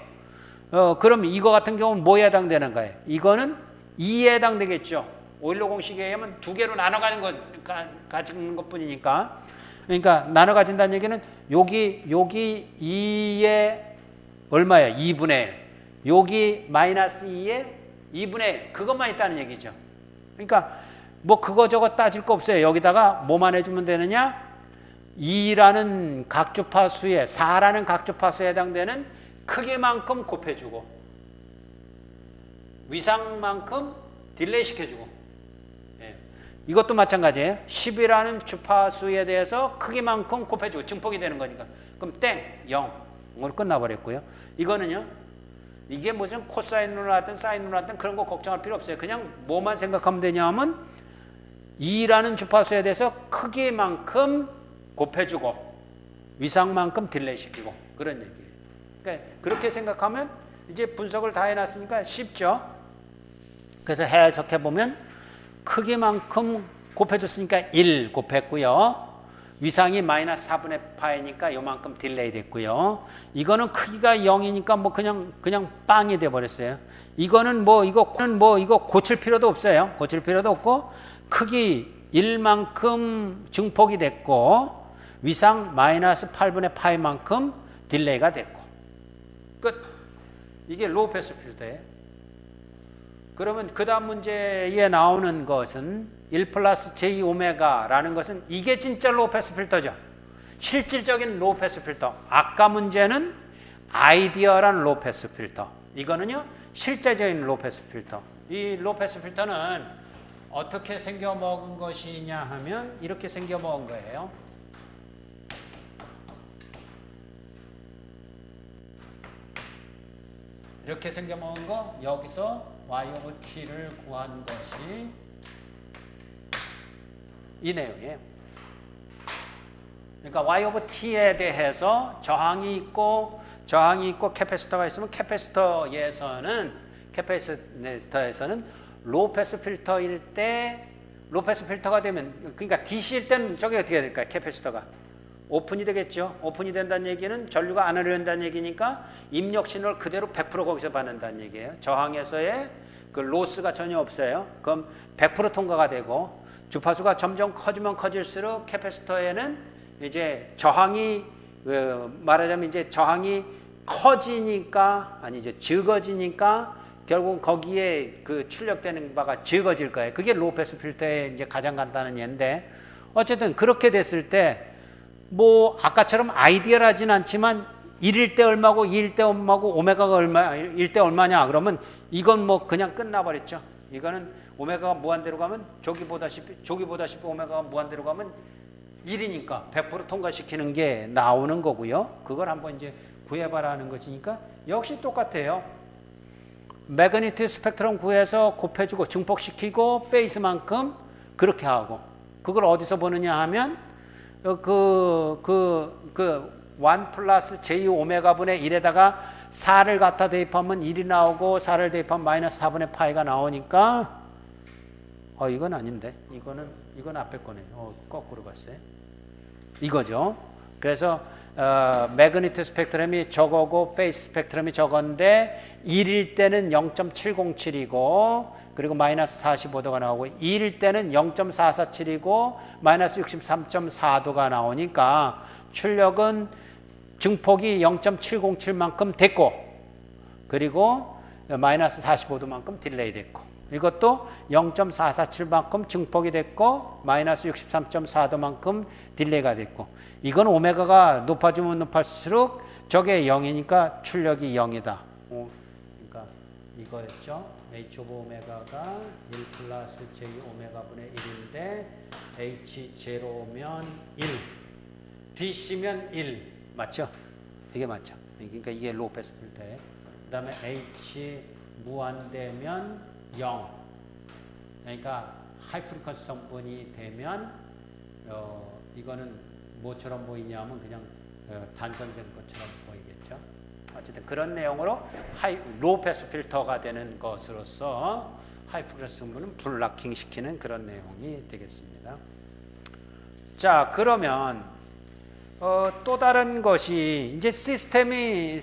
그럼 이거 같은 경우는 뭐에 해당되는 거예요? 이거는 2에 해당되겠죠. 오일러 공식에 의하면 두 개로 나눠 가지는 것 뿐이니까. 그러니까 나눠 가진다는 얘기는 여기 2에 얼마예요? 2분의 1. 여기 마이너스 2에 2분의 1. 그것만 있다는 얘기죠. 그러니까 뭐 그거 저거 따질 거 없어요. 여기다가 뭐만 해주면 되느냐? 2라는 각주파수에 4라는 각주파수에 해당되는 크기만큼 곱해주고 위상만큼 딜레이 시켜주고, 예. 이것도 마찬가지예요. 10이라는 주파수에 대해서 크기만큼 곱해주고 증폭이 되는 거니까 그럼 땡 0으로 끝나버렸고요. 이거는요, 이게 무슨 코사인으로 나왔든 사인으로 나왔든 그런 거 걱정할 필요 없어요. 그냥 뭐만 생각하면 되냐 하면 2라는 주파수에 대해서 크기만큼 곱해주고 위상만큼 딜레이 시키고, 그런 얘기예요. 그러니까 그렇게 생각하면 이제 분석을 다 해놨으니까 쉽죠. 그래서 해석해보면 크기만큼 곱해줬으니까 1 곱했고요. 위상이 마이너스 4분의 파이니까 요만큼 딜레이 됐고요. 이거는 크기가 0이니까 뭐 그냥 빵이 돼버렸어요. 이거는 이거 고칠 필요도 없어요. 고칠 필요도 없고 크기 1만큼 증폭이 됐고 위상 마이너스 8분의 파이만큼 딜레이가 됐고 끝. 이게 로우 패스 필터예요. 그러면 그 다음 문제에 나오는 것은 1 플러스 j 오메가라는 것은 이게 진짜 로우 패스 필터죠. 실질적인 로우 패스 필터. 아까 문제는 아이디어란 로우 패스 필터. 이거는요, 실제적인 로우 패스 필터. 이 로우 패스 필터는 어떻게 생겨 먹은 것이냐 하면 이렇게 생겨 먹은 거예요. 이렇게 생겨 먹은 거, 여기서 y 오브 t를 구한 것이 이 내용이에요. 그러니까 y 오브 t에 대해서 저항이 있고 캐패시터가 있으면 캐패시터에서는 로우 패스 필터일 때, 로우 패스 필터가 되면, 그러니까 DC일 때는 저게 어떻게 될까요? 캐패시터가 오픈이 되겠죠. 오픈이 된다는 얘기는 전류가 안 흐른다는 얘기니까 입력 신호를 그대로 100% 거기서 받는다는 얘기예요. 저항에서의 그 로스가 전혀 없어요. 그럼 100% 통과가 되고, 주파수가 점점 커지면 커질수록 캐패시터에는 이제 저항이 말하자면 이제 저항이 커지니까, 아니 이제 적어지니까 결국 거기에 그 출력되는 바가 적어질 거예요. 그게 로우 패스 필터의 이제 가장 간단한 예인데, 어쨌든 그렇게 됐을 때 뭐 아까처럼 아이디얼하진 않지만 1일 때 얼마고 2일 때 얼마고 오메가가 얼마일 때 얼마냐 그러면 이건 뭐 그냥 끝나버렸죠. 이거는 오메가가 무한대로 가면 저기 보다시피 오메가가 무한대로 가면 1이니까 100% 통과시키는 게 나오는 거고요. 그걸 한번 이제 구해봐라 하는 것이니까 역시 똑같아요. 매그니틱 스펙트럼 구해서 곱해주고 증폭시키고 페이스만큼 그렇게 하고 그걸 어디서 보느냐 하면 1 플러스 j 오메가 분의 1에다가 4를 갖다 대입하면 1이 나오고 4를 대입하면 마이너스 4분의 파이가 나오니까 이건 아닌데 이건 앞에 거네. 거꾸로 갔어요. 이거죠. 그래서 매그니틱 스펙트럼이 저거고 페이스 스펙트럼이 저건데 1일 때는 0.707이고 그리고 마이너스 45도가 나오고 2일 때는 0.447이고 마이너스 63.4도가 나오니까 출력은 증폭이 0.707만큼 됐고 그리고 마이너스 45도만큼 딜레이 됐고 이것도 0.447만큼 증폭이 됐고 마이너스 63.4도만큼 딜레이가 됐고 이건 오메가가 높아지면 높아질수록 저게 0이니까 출력이 0이다. 그러니까 이거였죠. H 오브 오메가가 1 플러스 J 오메가 분의 1인데 H 제로면 1 BC면 1 맞죠? 이게 맞죠? 그러니까 이게 로우 패스 필터예요. 그 다음에 H 무한대면 0 그러니까 하이 프리퀀시 성분이 되면 이거는 뭐처럼 보이냐면 그냥 단선된 것처럼 보이겠죠. 어쨌든 그런 내용으로 로우 패스 필터가 되는 것으로서 하이 프리퀀시 성분은 블락킹 시키는 그런 내용이 되겠습니다. 자 그러면 또 다른 것이 이제 시스템이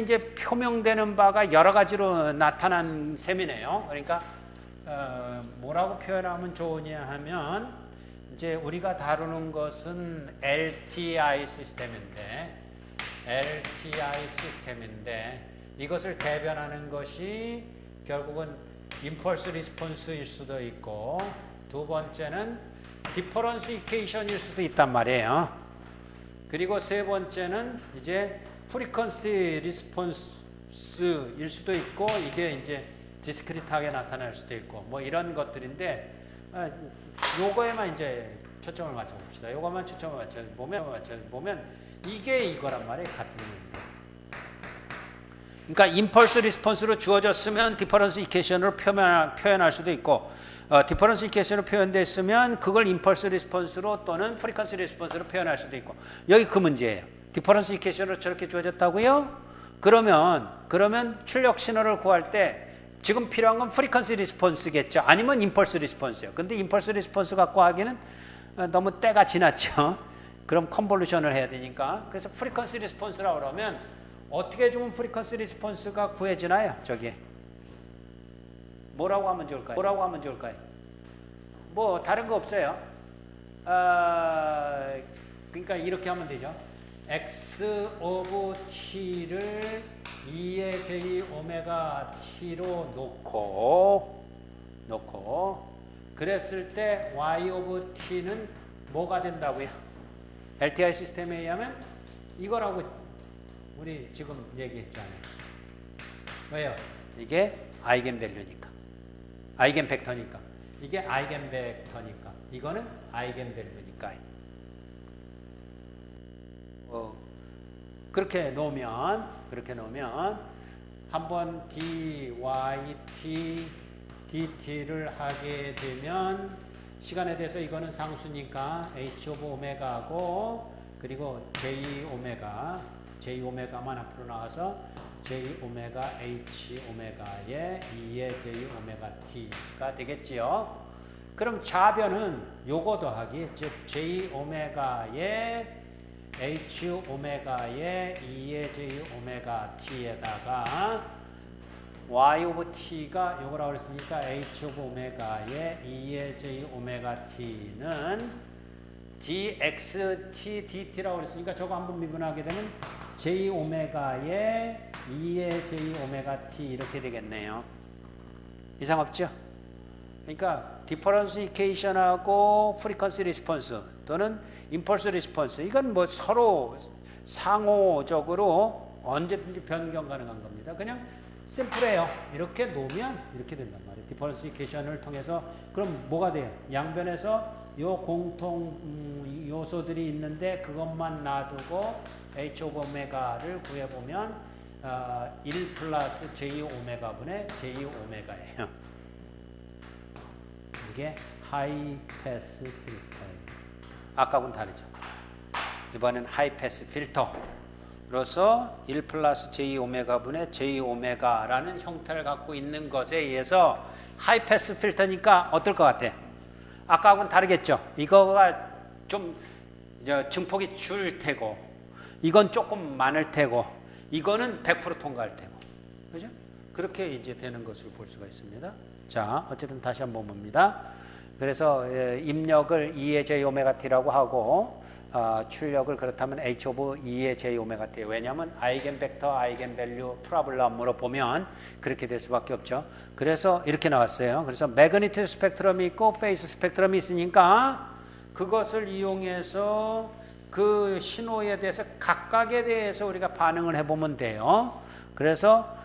이제 표명되는 바가 여러 가지로 나타난 셈이네요. 그러니까 뭐라고 표현하면 좋으냐 하면 이제 우리가 다루는 것은 LTI 시스템인데 이것을 대변하는 것이 결국은 임펄스 리스폰스일 수도 있고 두 번째는 디퍼런스 이퀘이션일 수도 있단 말이에요. 그리고 세 번째는 이제 프리퀀시 리스폰스일 수도 있고 이게 이제 디스크리트하게 나타날 수도 있고 뭐 이런 것들인데 요거에만 이제 초점을 맞춰 봅시다. 요거만 초점을 맞춰 보면 이게 이거란 말이에요. 같은 얘기입니다. 그러니까 임펄스 리스폰스로 주어졌으면 디퍼런스 이퀘이션으로 표현할 수도 있고 디퍼런스 이퀘이션으로 표현됐으면 그걸 임펄스 리스폰스로 또는 프리퀀시 리스폰스로 표현할 수도 있고 여기 그 문제예요. 디퍼런스 이퀘이션으로 저렇게 주어졌다고요? 그러면 출력 신호를 구할 때 지금 필요한 건 프리퀀시 리스폰스겠죠. 아니면 임펄스 리스폰스예요. 근데 임펄스 리스폰스 갖고 하기는 너무 때가 지났죠. 그럼 컨볼루션을 해야 되니까. 그래서 프리퀀시 리스폰스라고 그러면 어떻게 주면 프리퀀시 리스폰스가 구해지나요? 저기 뭐라고 하면 좋을까요? 뭐 다른 거 없어요. 그러니까 이렇게 하면 되죠. x 오브 t를 2의 j 오메가 t로 놓고 그랬을 때 y 오브 t는 뭐가 된다고요? LTI 시스템에 의하면 이거라고 우리 지금 얘기했잖아요. 왜요? 이게 아이겐 밸류니까. 아이겐 벡터니까. 이게 아이겐 벡터니까. 이거는 아이겐 밸류니까. 그렇게 놓으면 한번 dyt dt를 하게 되면 시간에 대해서 이거는 상수니까 h 오브 오메가고 그리고 j 오메가만 앞으로 나와서 j 오메가 h 오메가의 2의 j 오메가 t가 되겠지요. 그럼 좌변은 요거 더하기 즉 j 오메가의 h 오메가의 2의 j 오메가 t에다가 y 오브 t가 요거라고 그랬으니까 h 오브 오메가의 2의 j 오메가 t는 dxt dt라고 그랬으니까 저거 한번 미분하게 되면 j 오메가의 2의 j 오메가 t 이렇게 되겠네요. 이상 없죠? 그러니까 디퍼런스 이퀘이션하고 프리퀀시 리스폰스 또는 임펄스 리스폰스 이건 뭐 서로 상호적으로 언제든지 변경 가능한 겁니다. 그냥 심플해요. 이렇게 놓으면 이렇게 된단 말이에요. 디퍼런시케이션을 통해서 그럼 뭐가 돼요? 양변에서 요 공통 요소들이 있는데 그것만 놔두고 H 오브 오메가를 구해보면 1 플러스 J 오메가분의 J 오메가예요. 이게 하이 패스 필터예요. 아까하고는 다르죠. 이번엔 하이 패스 필터로서 1 플러스 J 오메가분의 J 오메가라는 형태를 갖고 있는 것에 의해서 하이 패스 필터니까 어떨 것 같아? 아까하고는 다르겠죠. 이거가 좀 증폭이 줄 테고 이건 조금 많을 테고 이거는 100% 통과할 테고 그죠? 그렇게 이제 되는 것을 볼 수가 있습니다. 자, 어쨌든 다시 한번 봅니다. 그래서 입력을 2의 j 오메가 t라고 하고 출력을 그렇다면 h 오브 2의 j 오메가 t. 왜냐하면 아이겐 벡터, 아이겐 밸류 프로블럼으로 보면 그렇게 될 수밖에 없죠. 그래서 이렇게 나왔어요. 그래서 매그니튜드 스펙트럼이 있고 페이스 스펙트럼이 있으니까 그것을 이용해서 그 신호에 대해서 각각에 대해서 우리가 반응을 해보면 돼요. 그래서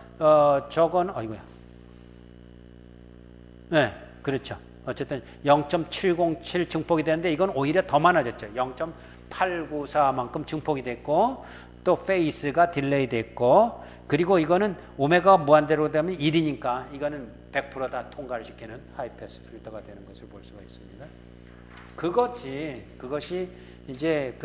저건 어이구야. 네, 그렇죠. 어쨌든 0.707 증폭이 되는데 이건 오히려 더 많아졌죠. 0.894만큼 증폭이 됐고 또 페이스가 딜레이 됐고 그리고 이거는 오메가가 무한대로 되면 1이니까 이거는 100% 다 통과를 시키는 하이패스 필터가 되는 것을 볼 수가 있습니다. 그것이 이제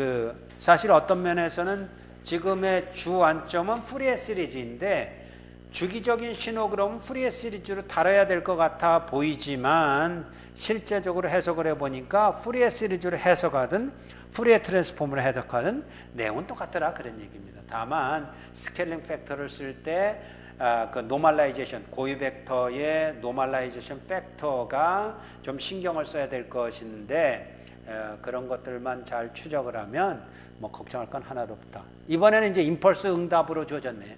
사실 어떤 면에서는 지금의 주 안점은 푸리에 시리즈인데 주기적인 신호 그러면 푸리에 시리즈로 다뤄야 될 것 같아 보이지만 실제적으로 해석을 해보니까 푸리에 시리즈로 해석하든 푸리에 트랜스폼으로 해석하든 내용은 똑같더라 그런 얘기입니다. 다만 스케일링 팩터를 쓸 때 그 노멀라이제이션 고유 벡터의 노멀라이제이션 팩터가 좀 신경을 써야 될 것인데 그런 것들만 잘 추적을 하면 뭐 걱정할 건 하나도 없다. 이번에는 이제 임펄스 응답으로 주어졌네요.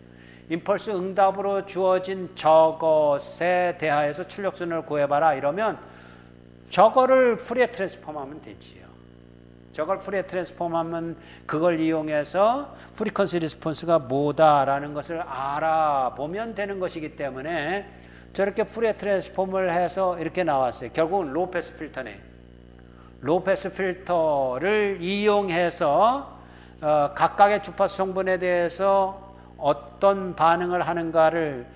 임펄스 응답으로 주어진 저것에 대하여서 출력선을 구해봐라 이러면 저거를 푸리에 트랜스폼하면 되지요. 저걸 푸리에 트랜스폼하면 그걸 이용해서 프리퀀시 리스폰스가 뭐다라는 것을 알아보면 되는 것이기 때문에 저렇게 푸리에 트랜스폼을 해서 이렇게 나왔어요. 결국은 로우 패스 필터네. 로우 패스 필터를 이용해서 각각의 주파수 성분에 대해서 어떤 반응을 하는가를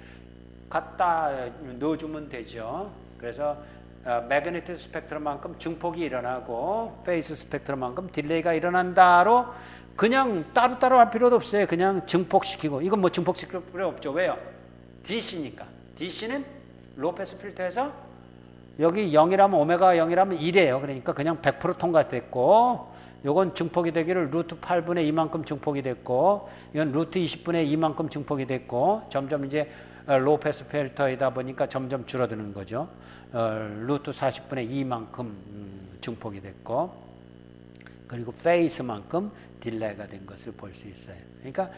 갖다 넣어주면 되죠. 그래서 매그니튜드 스펙트럼만큼 증폭이 일어나고 페이스 스펙트럼만큼 딜레이가 일어난다로 그냥 따로따로 할 필요도 없어요. 그냥 증폭시키고 이건 뭐 증폭시킬 필요 없죠. 왜요? DC니까. DC는 로우 패스 필터에서 여기 0이라면 오메가 0이라면 1이에요. 그러니까 그냥 100% 통과됐고 요건 증폭이 되기를 루트 8분의 2만큼 증폭이 됐고 이건 루트 20분의 2만큼 증폭이 됐고 점점 이제 로우 패스 필터이다 보니까 점점 줄어드는 거죠. 루트 40분의 2만큼 증폭이 됐고 그리고 페이스만큼 딜레이가 된 것을 볼 수 있어요. 그러니까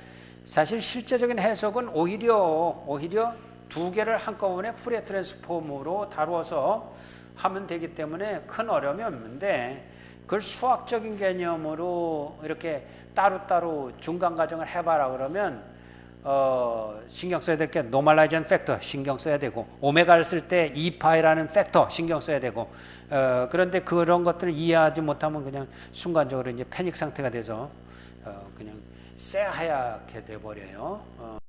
사실 실제적인 해석은 오히려 두 개를 한꺼번에 푸리에 트랜스폼으로 다루어서 하면 되기 때문에 큰 어려움이 없는데 그걸 수학적인 개념으로 이렇게 따로따로 중간 과정을 해봐라 그러면 신경 써야 될 게 노멀라이전 팩터 신경 써야 되고 오메가를 쓸 때 2파이라는 팩터 신경 써야 되고 그런데 그런 것들을 이해하지 못하면 그냥 순간적으로 이제 패닉 상태가 돼서 그냥 새하얗게 돼버려요.